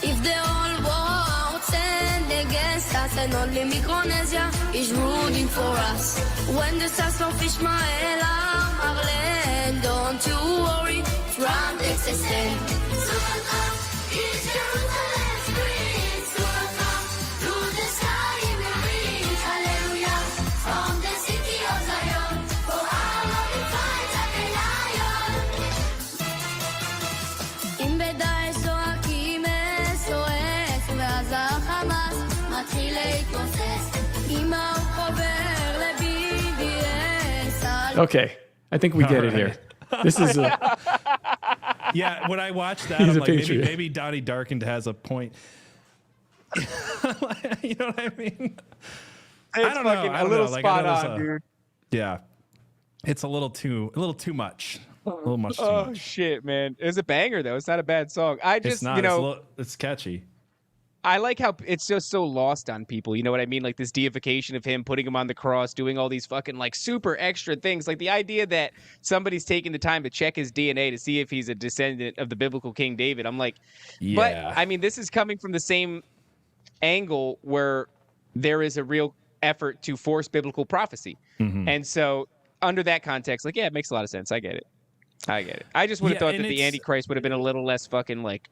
If the whole world turned against us and only Micronesia is rooting for us. When the Sassman fish my Marlene, don't you worry, Trump exists. אם בדאעש זועקים SOS ואז החמאס מתחיל להתמוסס אם האור עובר ל-BDS Okay, I think we get it here. This is a, Yeah, when I watched that, He's I'm a like, patriot. maybe Donnie Darkened has a point. You know what I mean? It's don't know. fucking I a don't little know. Like, spot I know there's on, dude. Yeah, it's a little too much. A little much too Oh much. shit, man! It's a banger though. It's not a bad song. I just, It's not. you know, it's catchy. I like how it's just so lost on people. You know what I mean? Like this deification of him, putting him on the cross, doing all these fucking like super extra things. Like the idea that somebody's taking the time to check his DNA to see if he's a descendant of the biblical King David. I'm like, Yeah. but I mean, this is coming from the same angle where there is a real effort to force biblical prophecy. Mm-hmm. And so under that context, like, yeah, it makes a lot of sense. I get it. I just would have Yeah, thought and that the it's- Antichrist would have been a little less fucking like,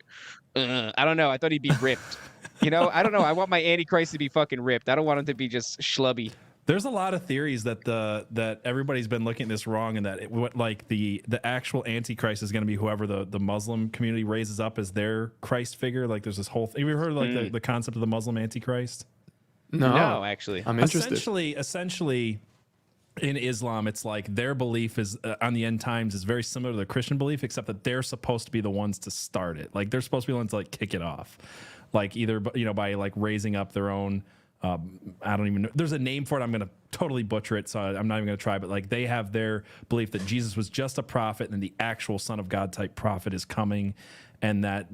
I don't know. I thought he'd be ripped. You know, I don't know. I want my Antichrist to be fucking ripped. I don't want him to be just schlubby. There's a lot of theories that that everybody's been looking at this wrong, and that what like the actual Antichrist is going to be whoever the Muslim community raises up as their Christ figure. Like there's this whole thing. Have you ever heard of, like the concept of the Muslim Antichrist? No, actually. I'm interested. Essentially, in Islam, it's like their belief is on the end times is very similar to the Christian belief, except that they're supposed to be the ones to start it. Like they're supposed to be the ones to like kick it off, like either by like raising up their own. I don't even know. There's a name for it. I'm going to totally butcher it, so I'm not even going to try. But like they have their belief that Jesus was just a prophet, and the actual Son of God type prophet is coming, and that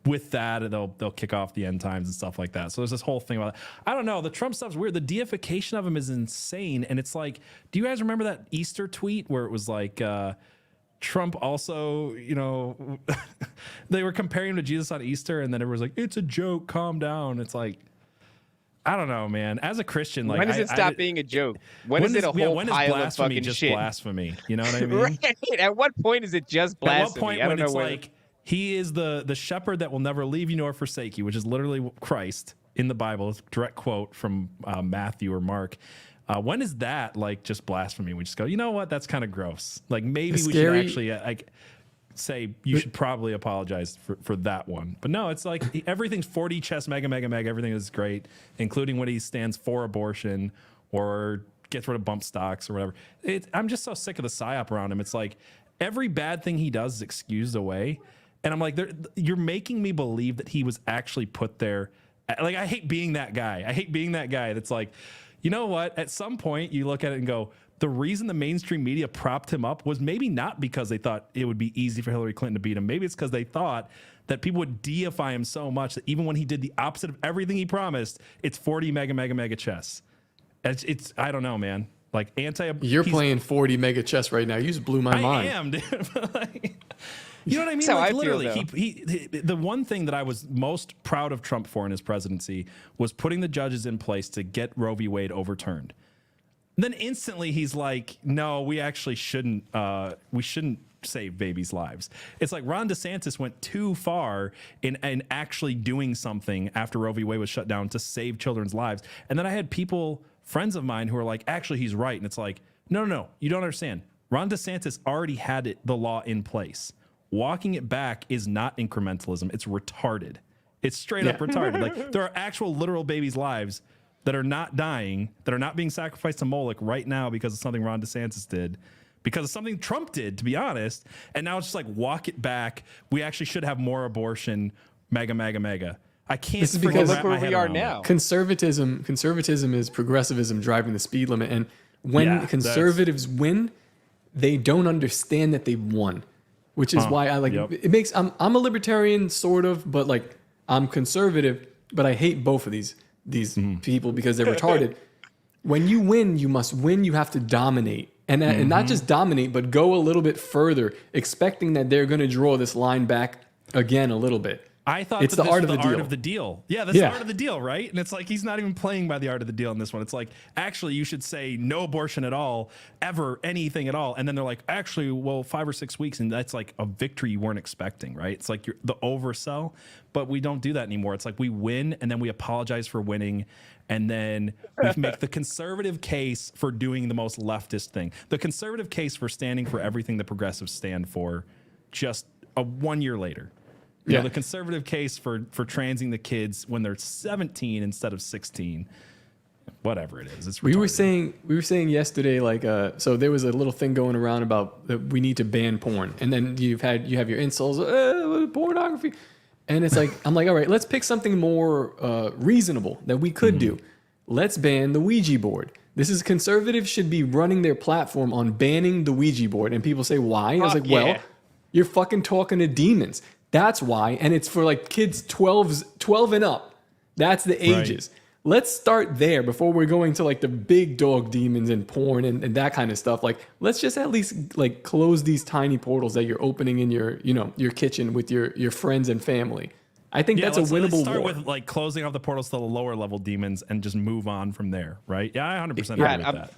with that they'll kick off the end times and stuff like that. So there's this whole thing about it. I don't know. The Trump stuff's weird. The deification of him is insane, and it's like, do you guys remember that Easter tweet where it was like? Trump also, they were comparing him to Jesus on Easter, and then everyone's like, "It's a joke. Calm down." It's like, I don't know, man. As a Christian, like, When does it stop being a joke? When is it a whole when is pile of blasphemy fucking just shit? blasphemy? You know what I mean? Right. At what point is it just At what blasphemy? point I when don't it's know where. like He is the shepherd that will never leave you nor forsake you, which is literally Christ in the Bible. It's a direct quote from Matthew or Mark. When is that like just blasphemy? We just go, you know what? That's kind of gross. Like maybe we should actually say you should probably apologize for that one. But no, it's like everything's 4D chess, mega. Everything is great, including when he stands for abortion or gets rid of bump stocks or whatever. I'm just so sick of the psyop around him. It's like every bad thing he does is excused away. And I'm like, you're making me believe that he was actually put there. Like, I hate being that guy. I hate being that guy that's like, you know what? At some point, you look at it and go, the reason the mainstream media propped him up was maybe not because they thought it would be easy for Hillary Clinton to beat him. Maybe it's because they thought that people would deify him so much that even when he did the opposite of everything he promised, it's 40 mega chess. It's I don't know, man. Like You're playing 40 mega chess right now. You just blew my mind. I am, dude. You know what I mean? That's how like I literally, feel, the one thing that I was most proud of Trump for in his presidency was putting the judges in place to get Roe v. Wade overturned. And then instantly he's like, no, we actually shouldn't. We shouldn't save babies' lives. It's like Ron DeSantis went too far in actually doing something after Roe v. Wade was shut down to save children's lives. And then I had friends of mine who are like, actually, he's right. And it's like, no, you don't understand. Ron DeSantis already had the law in place. Walking it back is not incrementalism. It's retarded. It's straight up retarded. Like there are actual literal babies' lives that are not dying, that are not being sacrificed to Moloch right now because of something Ron DeSantis did, because of something Trump did, to be honest. And now it's just like, walk it back. We actually should have more abortion. Mega. I can't. This is because look where we are now. Conservatism is progressivism driving the speed limit. And when conservatives win, they don't understand that they've won. Which is why I like it makes I'm a libertarian sort of, but like I'm conservative, but I hate both of these people because they're retarded. When you win, you must win. You have to dominate, and not just dominate, but go a little bit further, expecting that they're going to draw this line back again a little bit. I thought it's that the art of the deal. Yeah, that's the art of the deal, right? And it's like he's not even playing by the art of the deal in this one. It's like, actually, you should say no abortion at all, ever, anything at all. And then they're like, actually, well, 5 or 6 weeks, and that's like a victory you weren't expecting, right? It's like the oversell, but we don't do that anymore. It's like we win, and then we apologize for winning, and then we make the conservative case for doing the most leftist thing. The conservative case for standing for everything the progressives stand for just 1 year later. You know, the conservative case for transing the kids when they're 17 instead of 16, whatever it is. It's retarded. We were saying yesterday, like, so there was a little thing going around about that we need to ban porn, and then you have your insults, pornography, and it's like I'm like, all right, let's pick something more reasonable that we could do. Let's ban the Ouija board. This is conservatives should be running their platform on banning the Ouija board, and people say why? I was like, well, you're fucking talking to demons. That's why. And it's for like kids 12 and up. That's the ages. Right. Let's start there before we're going to like the big dog demons and porn and that kind of stuff. Like, let's just at least like close these tiny portals that you're opening in your kitchen with your friends and family. I think that's a winnable let's start war. with like closing off the portals to the lower level demons and just move on from there, right? Yeah, I 100% agree with that.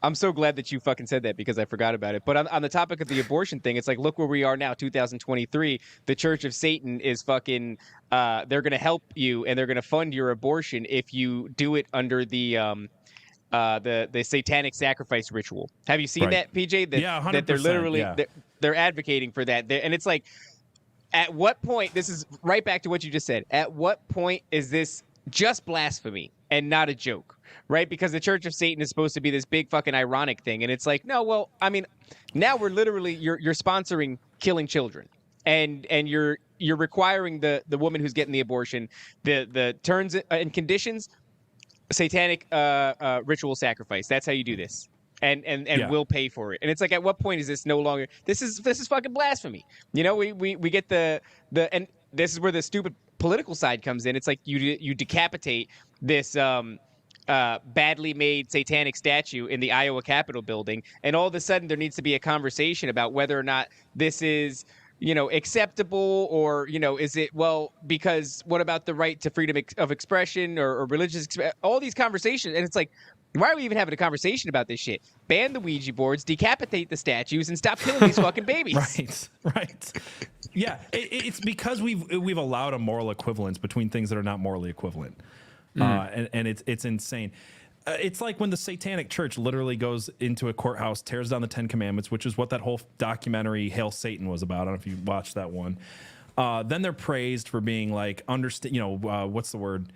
I'm so glad that you fucking said that because I forgot about it. But on the topic of the abortion thing, it's like, look where we are now, 2023. The Church of Satan is fucking, they're going to help you and they're going to fund your abortion if you do it under the satanic sacrifice ritual. Have you seen that, PJ? Yeah, 100%. That they're literally, they're advocating for that. And it's like, at what point, this is right back to what you just said, at what point is this just blasphemy and not a joke? Right? Because the Church of Satan is supposed to be this big fucking ironic thing. And it's like, no, well, I mean, now we're literally, you're sponsoring killing children. And you're requiring the woman who's getting the abortion, the terms and conditions, satanic ritual sacrifice. That's how you do this. And we'll pay for it. And it's like, at what point is this no longer, this is fucking blasphemy. You know, we get the, and this is where the stupid political side comes in. It's like you decapitate this, badly made satanic statue in the Iowa Capitol building, and all of a sudden there needs to be a conversation about whether or not this is acceptable, or is it, well, because what about the right to freedom of expression or religious all these conversations, and it's like, why are we even having a conversation about this shit? Ban the Ouija boards, decapitate the statues, and stop killing these fucking babies. Right. Yeah, it's because we've allowed a moral equivalence between things that are not morally equivalent, and it's insane. It's like when the Satanic Church literally goes into a courthouse, tears down the 10 Commandments, which is what that whole documentary Hail Satan was about. I don't know if you watched that one. Then they're praised for being like, what's the word?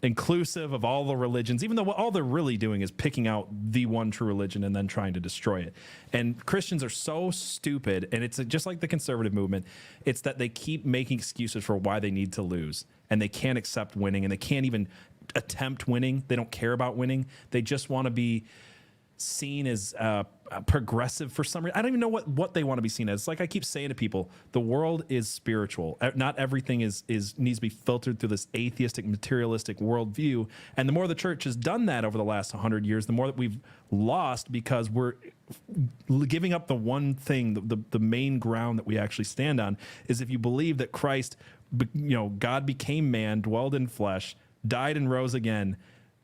Inclusive of all the religions, even though all they're really doing is picking out the one true religion and then trying to destroy it. And Christians are so stupid, and it's just like the conservative movement. It's that they keep making excuses for why they need to lose, and they can't accept winning, and they can't even attempt winning. They don't care about winning. They just want to be seen as progressive for some reason. I don't even know what they want to be seen as. Like I keep saying to people, the world is spiritual. Not everything is needs to be filtered through this atheistic, materialistic worldview. And the more the church has done that over the last 100 years, the more that we've lost, because we're giving up the one thing, the main ground that we actually stand on is if you believe that Christ, God became man, dwelled in flesh, died and rose again,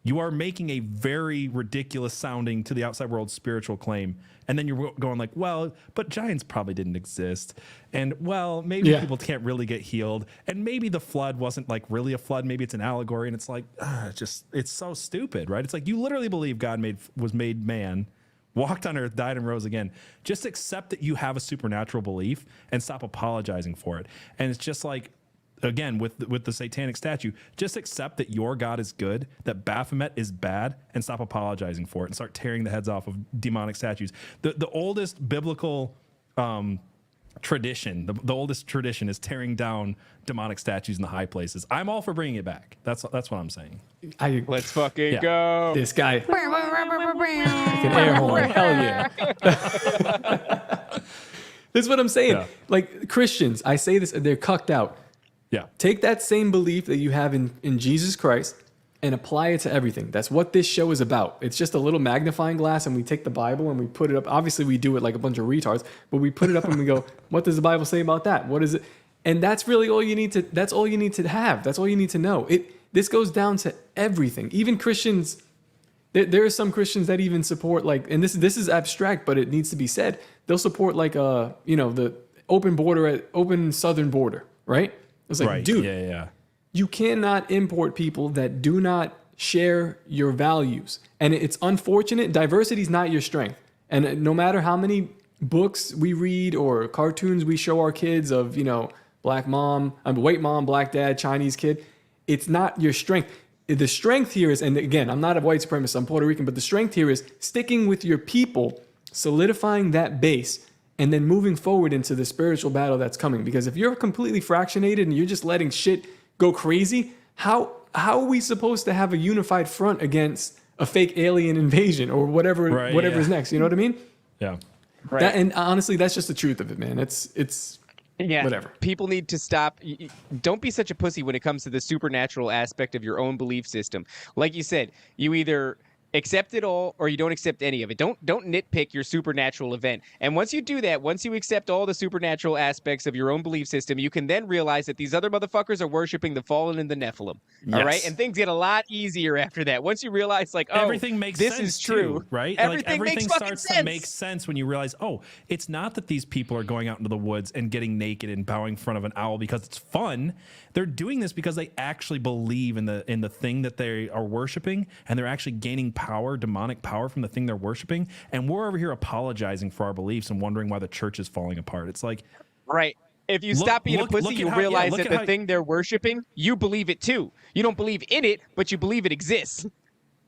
you are making a very ridiculous sounding to the outside world spiritual claim. And then you're going like, well, but giants probably didn't exist. And well, maybe people can't really get healed. And maybe the flood wasn't like really a flood. Maybe it's an allegory. And it's like, it's so stupid, right? It's like you literally believe God was made man, walked on earth, died and rose again. Just accept that you have a supernatural belief and stop apologizing for it. And it's just like, again, with the satanic statue, just accept that your God is good, that Baphomet is bad, and stop apologizing for it, and start tearing the heads off of demonic statues. The oldest biblical tradition, the oldest tradition is tearing down demonic statues in the high places. I'm all for bringing it back. That's what I'm saying. Let's fucking go. This guy. Like an air horn. Hell yeah. This is what I'm saying. Yeah. Like Christians, I say this, they're cucked out. Yeah. Take that same belief that you have in Jesus Christ and apply it to everything. That's what this show is about. It's just a little magnifying glass, and we take the Bible and we put it up. Obviously, we do it like a bunch of retards, but we put it up and we go, what does the Bible say about that? What is it? And that's really all you need to, that's all you need to have. That's all you need to know. This goes down to everything. Even Christians, there are some Christians that even support like, and this is abstract, but it needs to be said. They'll support like, the open southern border, right? It's like, right. Dude, you cannot import people that do not share your values. And it's unfortunate. Diversity is not your strength. And no matter how many books we read or cartoons we show our kids of, white mom, black dad, Chinese kid, it's not your strength. The strength here is, and again, I'm not a white supremacist, I'm Puerto Rican, but the strength here is sticking with your people, solidifying that base, and then moving forward into the spiritual battle that's coming. Because if you're completely fractionated and you're just letting shit go crazy, how are we supposed to have a unified front against a fake alien invasion or whatever's next? You know what I mean? Yeah. Right. And honestly, that's just the truth of it, man. It's whatever. People need to stop. Don't be such a pussy when it comes to the supernatural aspect of your own belief system. Like you said, you either accept it all or you don't accept any of it. Don't nitpick your supernatural event. And once you do that, once you accept all the supernatural aspects of your own belief system, you can then realize that these other motherfuckers are worshiping the fallen and the Nephilim. Yes. All right? And things get a lot easier after that. Once you realize like, everything makes this sense is true, too, right? Everything Everything makes starts sense. to make sense when you realize, it's not that these people are going out into the woods and getting naked and bowing in front of an owl because it's fun. They're doing this because they actually believe in the thing that they are worshiping, and they're actually gaining power, demonic power from the thing they're worshiping. And we're over here apologizing for our beliefs and wondering why the church is falling apart. It's like, right. If you stop being a pussy, you realize that the thing they're worshiping, you believe it too. You don't believe in it, but you believe it exists.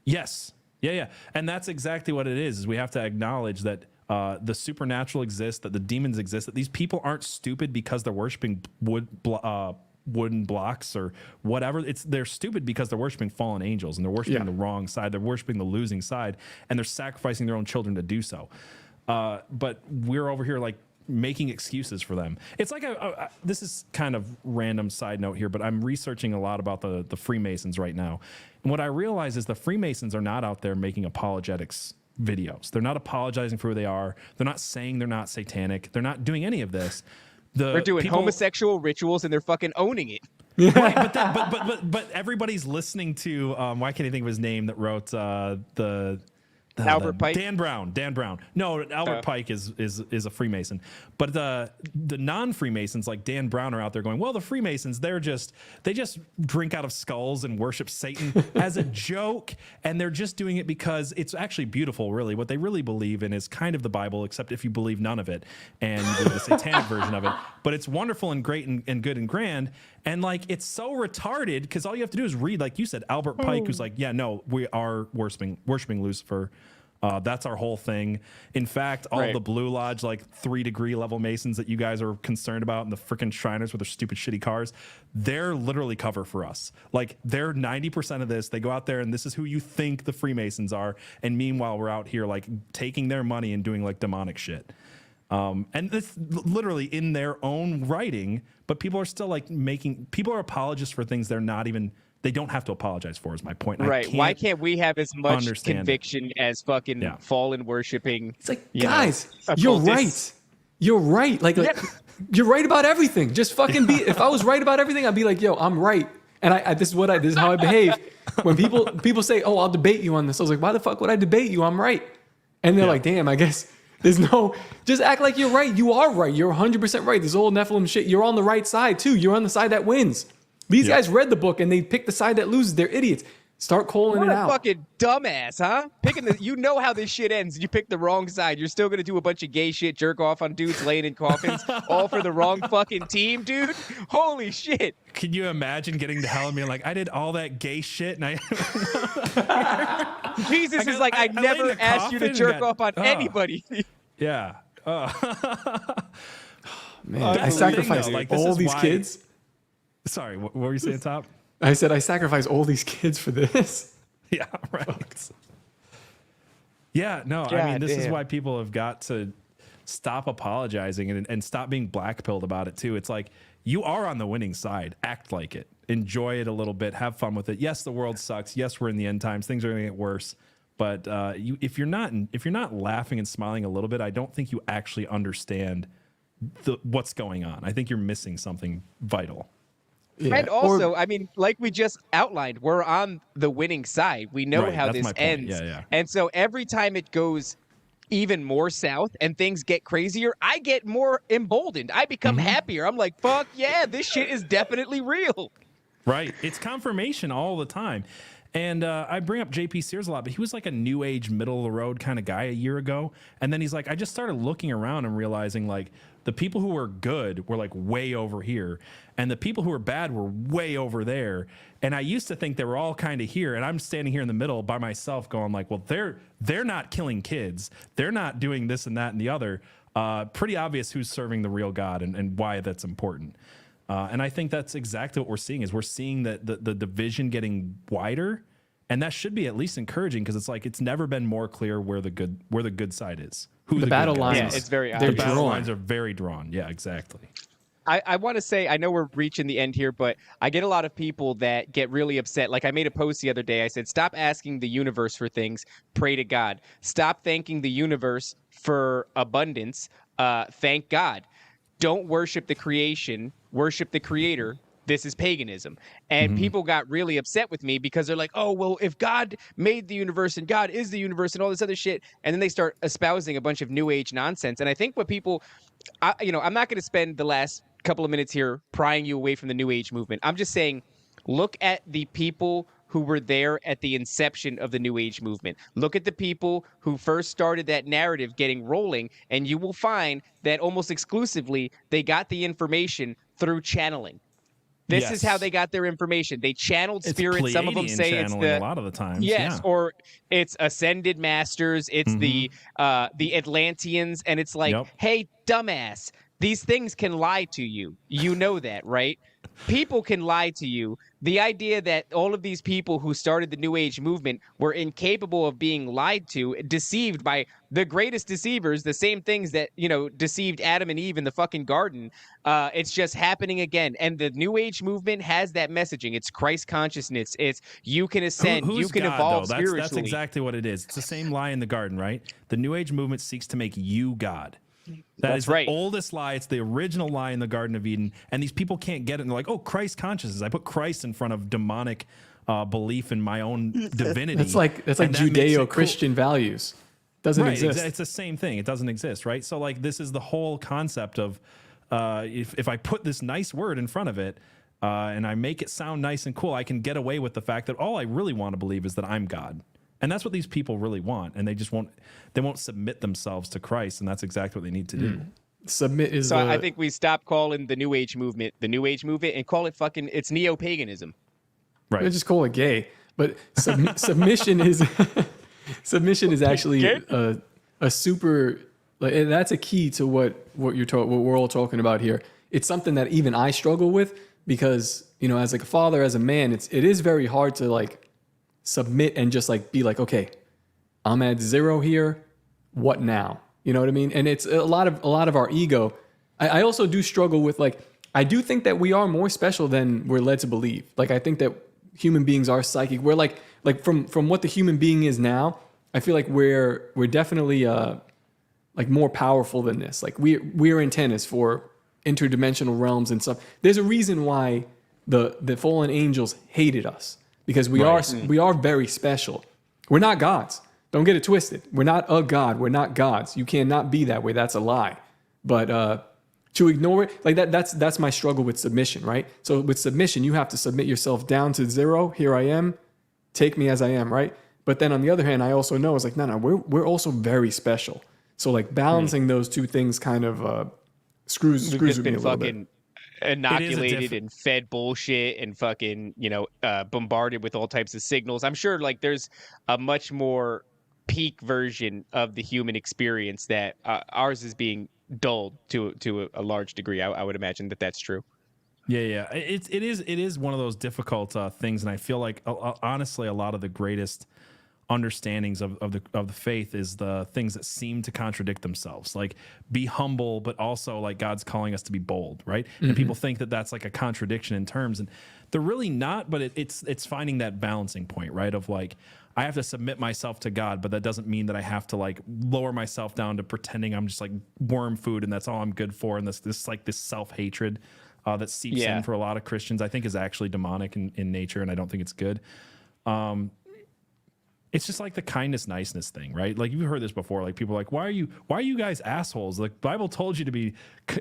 Yes. Yeah. And that's exactly what it is we have to acknowledge that the supernatural exists, that the demons exist, that these people aren't stupid because they're worshiping wooden blocks or whatever. They're stupid because they're worshiping fallen angels, and they're worshiping the wrong side. They're worshiping the losing side, and they're sacrificing their own children to do so. But we're over here like making excuses for them. It's like this is kind of random side note here, but I'm researching a lot about the Freemasons right now. And what I realize is the Freemasons are not out there making apologetics videos. They're not apologizing for who they are. They're not saying they're not satanic. They're not doing any of this. They're doing homosexual rituals and they're fucking owning it. Right, but everybody's listening to why can't I think of his name that wrote Albert Pike? Dan Brown. No, Albert Pike is a Freemason. But the non-Freemasons like Dan Brown are out there going, well, the Freemasons, they just drink out of skulls and worship Satan as a joke, and they're just doing it because it's actually beautiful, really. What they really believe in is kind of the Bible, except if you believe none of it, and the satanic version of it. But it's wonderful and great and good and grand. And like, it's so retarded because all you have to do is read, like you said, Albert Pike, who's like, yeah, no, we are worshiping Lucifer. That's our whole thing. In fact, all the Blue Lodge, like 3-degree level Masons that you guys are concerned about, and the freaking Shriners with their stupid shitty cars, they're literally cover for us. Like, they're 90% of this. They go out there and this is who you think the Freemasons are. And meanwhile, we're out here like taking their money and doing like demonic shit. And it's literally in their own writing, but people are still like people are apologists for things they don't have to apologize for, is my point. Right. Why can't we have as much conviction as fucking fallen worshiping? It's like, guys, you're right. You're right. Like you're right about everything. Just fucking be. If I was right about everything, I'd be like, yo, I'm right. And this is how I behave. When people say, oh, I'll debate you on this, I was like, why the fuck would I debate you? I'm right. And they're like, damn, I guess just act like you're right. You are right. You're 100% right. This old Nephilim shit. You're on the right side too. You're on the side that wins. These guys read the book and they pick the side that loses. They're idiots. Start calling it out. What a fucking dumbass, huh? You know how this shit ends. You pick the wrong side. You're still gonna do a bunch of gay shit, jerk off on dudes laying in coffins, all for the wrong fucking team, dude. Holy shit! Can you imagine getting to hell and being like, I did all that gay shit, and I Jesus is like, I never asked you to jerk off on anybody. Yeah. Man, I sacrificed all these kids. Sorry, what were you saying, Top? I said I sacrificed all these kids for this. Yeah, right. Yeah, no, God, I mean, this is why people have got to stop apologizing and stop being black-pilled about it, too. It's like, you are on the winning side. Act like it. Enjoy it a little bit. Have fun with it. Yes, the world sucks. Yes, we're in the end times. Things are going to get worse. But if you're not laughing and smiling a little bit, I don't think you actually understand what's going on. I think you're missing something vital. Yeah. And also, I mean, like we just outlined, we're on the winning side. We know how this ends. Yeah. And so every time it goes even more south and things get crazier, I get more emboldened. I become happier. I'm like, fuck yeah, this shit is definitely real. Right. It's confirmation all the time. And I bring up JP Sears a lot, but he was like a new age, middle of the road kind of guy a year ago. And then he's like, I just started looking around and realizing like the people who were good were like way over here. And the people who were bad were way over there. And I used to think they were all kind of here. And I'm standing here in the middle by myself going like, well, they're not killing kids. They're not doing this and that and the other. Pretty obvious who's serving the real God and why that's important. And I think that's exactly what we're seeing is we're seeing that the division getting wider, and that should be at least encouraging because it's like it's never been more clear where the good side is. Who the battle lines? Yeah, it's very the battle lines are very drawn. Yeah, exactly. I want to say, I know we're reaching the end here, but I get a lot of people that get really upset. Like I made a post the other day. I said, stop asking the universe for things. Pray to God. Stop thanking the universe for abundance. Thank God. Don't worship the creation. Worship the creator. This is paganism. And people got really upset with me because they're like, oh, well, if God made the universe and God is the universe and all this other shit. And then they start espousing a bunch of new age nonsense. And I think what people, I'm not going to spend the last couple of minutes here prying you away from the new age movement. I'm just saying, look at the people who were there at the inception of the new age movement. Look at the people who first started that narrative getting rolling, and you will find that almost exclusively they got the information through channeling. This is how they got their information. They channeled spirits. Some of them say it's a lot of the times. Yes, or it's ascended masters. It's the Atlanteans, and it's like, hey, dumbass, these things can lie to you. You know that, right? People can lie to you. The idea that all of these people who started the New Age movement were incapable of being lied to, deceived by the greatest deceivers, the same things that, deceived Adam and Eve in the fucking garden. It's just happening again. And the New Age movement has that messaging. It's Christ consciousness. It's you can ascend. You can evolve spiritually. That's exactly what it is. It's the same lie in the garden, right? The New Age movement seeks to make you God. That is the oldest lie. It's the original lie in the Garden of Eden. And these people can't get it. And they're like, oh, Christ consciousness. I put Christ in front of demonic belief in my own divinity. That's like Judeo-Christian values. Doesn't exist. It's the same thing. It doesn't exist, right? So like this is the whole concept of if I put this nice word in front of it and I make it sound nice and cool, I can get away with the fact that all I really want to believe is that I'm God. And that's what these people really want. And they just won't submit themselves to Christ. And that's exactly what they need to do. Submit is so I think we stop calling the New Age movement and call it fucking, it's neo-paganism. Right. Let's just call it gay. But submission is submission is actually a super, and that's a key to what we're all talking about here. It's something that even I struggle with because, you know, as like a father, as a man, it is very hard to like submit and just like be like, okay, I'm at 0 here. What now? You know what I mean? And it's a lot of our ego. I also do struggle with like, I do think that we are more special than we're led to believe. Like, I think that human beings are psychic. We're like from what the human being is now, I feel like we're definitely like more powerful than this. Like we're antennas for interdimensional realms and stuff. There's a reason why the fallen angels hated us. Because we are very special. We're not gods. Don't get it twisted. We're not a god. We're not gods. You cannot be that way. That's a lie. But to ignore it, like that's my struggle with submission, right? So with submission, you have to submit yourself down to 0. Here I am. Take me as I am, right? But then on the other hand, I also know it's like, no, we're also very special. So like balancing those two things kind of screws with me a little bit. Inoculated and fed bullshit and fucking, you know, bombarded with all types of signals. I'm sure like there's a much more peak version of the human experience that ours is being dulled to a large degree. I would imagine that that's true. Yeah. It is one of those difficult things. And I feel like honestly, a lot of the greatest understandings of the faith is the things that seem to contradict themselves, like be humble, but also like God's calling us to be bold, right? And people think that that's like a contradiction in terms, and they're really not. But it's finding that balancing point, right? Of like, I have to submit myself to God, but that doesn't mean that I have to like lower myself down to pretending I'm just like worm food and that's all I'm good for. And this like this self-hatred that seeps in for a lot of Christians, I think is actually demonic in nature, and I don't think it's good. It's just like the kindness, niceness thing, right? Like you've heard this before. Like people are like, why are you guys assholes? Like Bible told you to be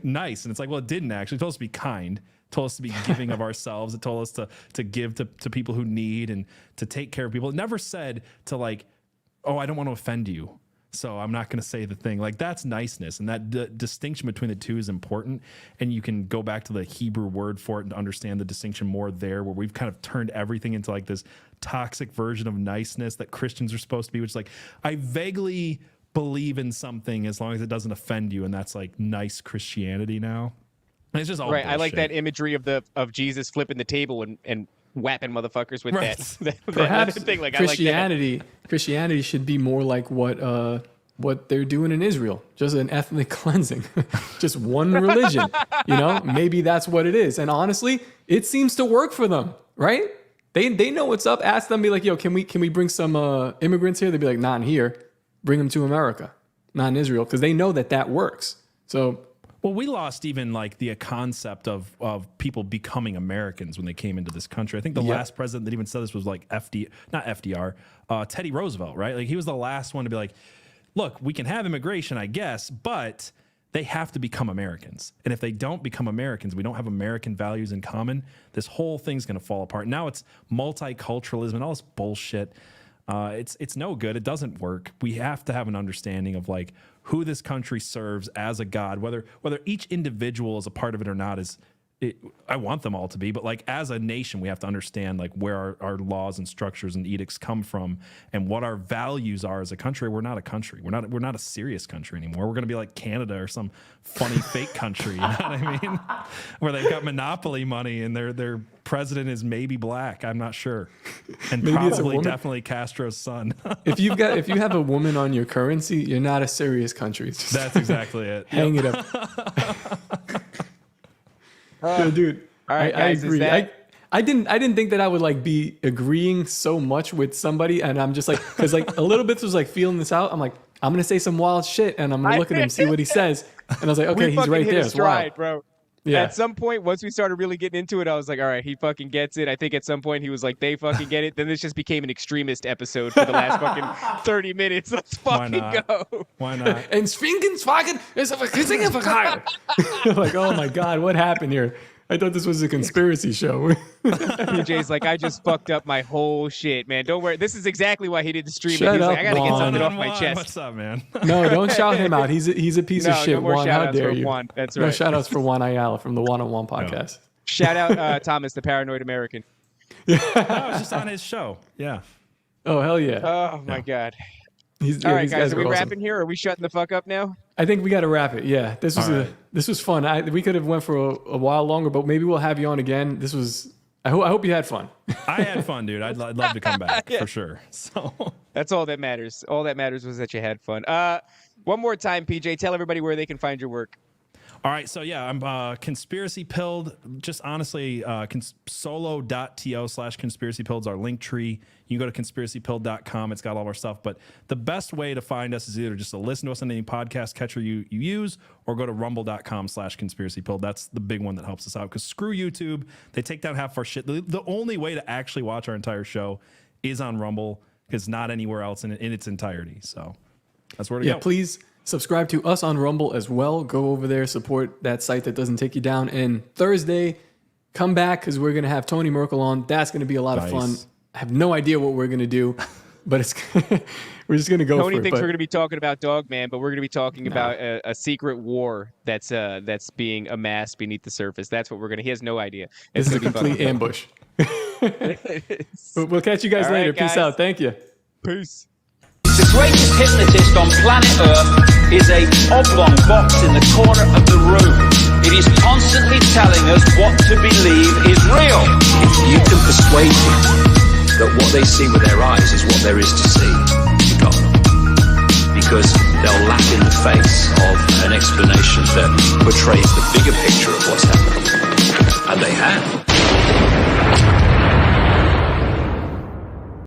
nice. And it's like, well, it didn't actually. It told us to be kind. It told us to be giving of ourselves. It told us to give to people who need and to take care of people. It never said to like, oh, I don't want to offend you, so I'm not going to say the thing. Like that's niceness. And that distinction between the two is important. And you can go back to the Hebrew word for it and understand the distinction more there, where we've kind of turned everything into like this toxic version of niceness that Christians are supposed to be, which is like, I vaguely believe in something as long as it doesn't offend you. And that's like nice Christianity now. And it's just all right. bullshit. I like that imagery of Jesus flipping the table and whapping motherfuckers with that Perhaps thing. Like Christianity, Christianity should be more like what they're doing in Israel, just an ethnic cleansing, just one religion. You know, maybe that's what it is. And honestly, it seems to work for them, right? They know what's up. Ask them, be like, yo, can we bring some immigrants here? They'd be like, not in here. Bring them to America, not in Israel, because they know that works. So. Well, we lost even like the concept of people becoming Americans when they came into this country. I think the last president that even said this was like not FDR, Teddy Roosevelt, right? Like he was the last one to be like, look, we can have immigration, I guess, but they have to become Americans. And if they don't become Americans, we don't have American values in common, this whole thing's going to fall apart. Now it's multiculturalism and all this bullshit. It's no good. It doesn't work. We have to have an understanding of like who this country serves as a God, whether each individual is a part of it or not I want them all to be, but like as a nation, we have to understand like where our laws and structures and edicts come from and what our values are as a country. We're not a country. We're not a serious country anymore. We're going to be like Canada or some funny fake country. You know what I mean? Where they've got monopoly money and their president is maybe black. I'm not sure. And maybe probably definitely Castro's son. If you have a woman on your currency, you're not a serious country. That's exactly it. Hang it up. Dude, all right, I guys, agree. I didn't think that I would like be agreeing so much with somebody, and I'm just like, because like a little bit was like feeling this out. I'm like, I'm gonna say some wild shit, and I'm gonna look at him, see what he says, And I was like, okay, we he's fucking right hit there. a It's stride, wild. bro. Yeah. At some point, once we started really getting into it, I was like, all right, he fucking gets it. I think at some point he was like, they fucking get it. Then this just became an extremist episode for the last fucking 30 minutes. Let's fucking go. Why not? And Sfinkenswagen is a kissing of a higher. Like, oh my God, what happened here? I thought this was a conspiracy show. PJ's like, I just fucked up my whole shit, man. Don't worry. This is exactly why he did the stream. Shut He was up, like, I gotta get Juan. something off my Juan, chest. what's up, man? No, don't shout him out. He's a piece of No, shit. no more Juan, how shout-outs dare for you? Juan. That's No right. shout outs for Juan Ayala from the One on One podcast. Shout out Thomas, the paranoid American. I was just on his show. Yeah. Oh, hell yeah. Oh my God. He's, All yeah, right, these guys, are we are awesome. wrapping here? Or are we shutting the fuck up now? I think we got to wrap it. Yeah, this was All right. this was fun. We could have went for a while longer, but maybe we'll have you on again. This was. I hope you had fun. I had fun, dude. I'd love to come back for sure. So That's all that matters. All that matters was that you had fun. One more time, PJ, tell everybody where they can find your work. all right, so yeah, I'm conspiracy pilled. Just honestly, solo.to/conspiracy pills our link tree. You can go to conspiracypilled.com. It's got all our stuff. But the best way to find us is either just to listen to us on any podcast catcher you use, or go to rumble.com/conspiracypilled. That's the big one that helps us out. Because screw YouTube, they take down half our shit. The only way to actually watch our entire show is on Rumble, because not anywhere else in its entirety. So that's where to go. Please subscribe to us on Rumble as well. Go over there, support that site that doesn't take you down. And Thursday, come back because we're going to have Tony Merkel on. That's going to be a lot of fun. I have no idea what we're going to do, but it's we're just going to go Tony for it. thinks we're going to be talking about Dogman, but we're going to be talking about a secret war that's being amassed beneath the surface. That's what we're going to. He has no idea. This is a complete ambush. But we'll catch you guys All right, later. Peace guys. out. Thank you. Peace. The greatest hypnotist on planet Earth is a oblong box in the corner of the room. It is constantly telling us what to believe is real. If you can persuade people that what they see with their eyes is what there is to see, you got them. Because they'll laugh in the face of an explanation that portrays the bigger picture of what's happening. And they have.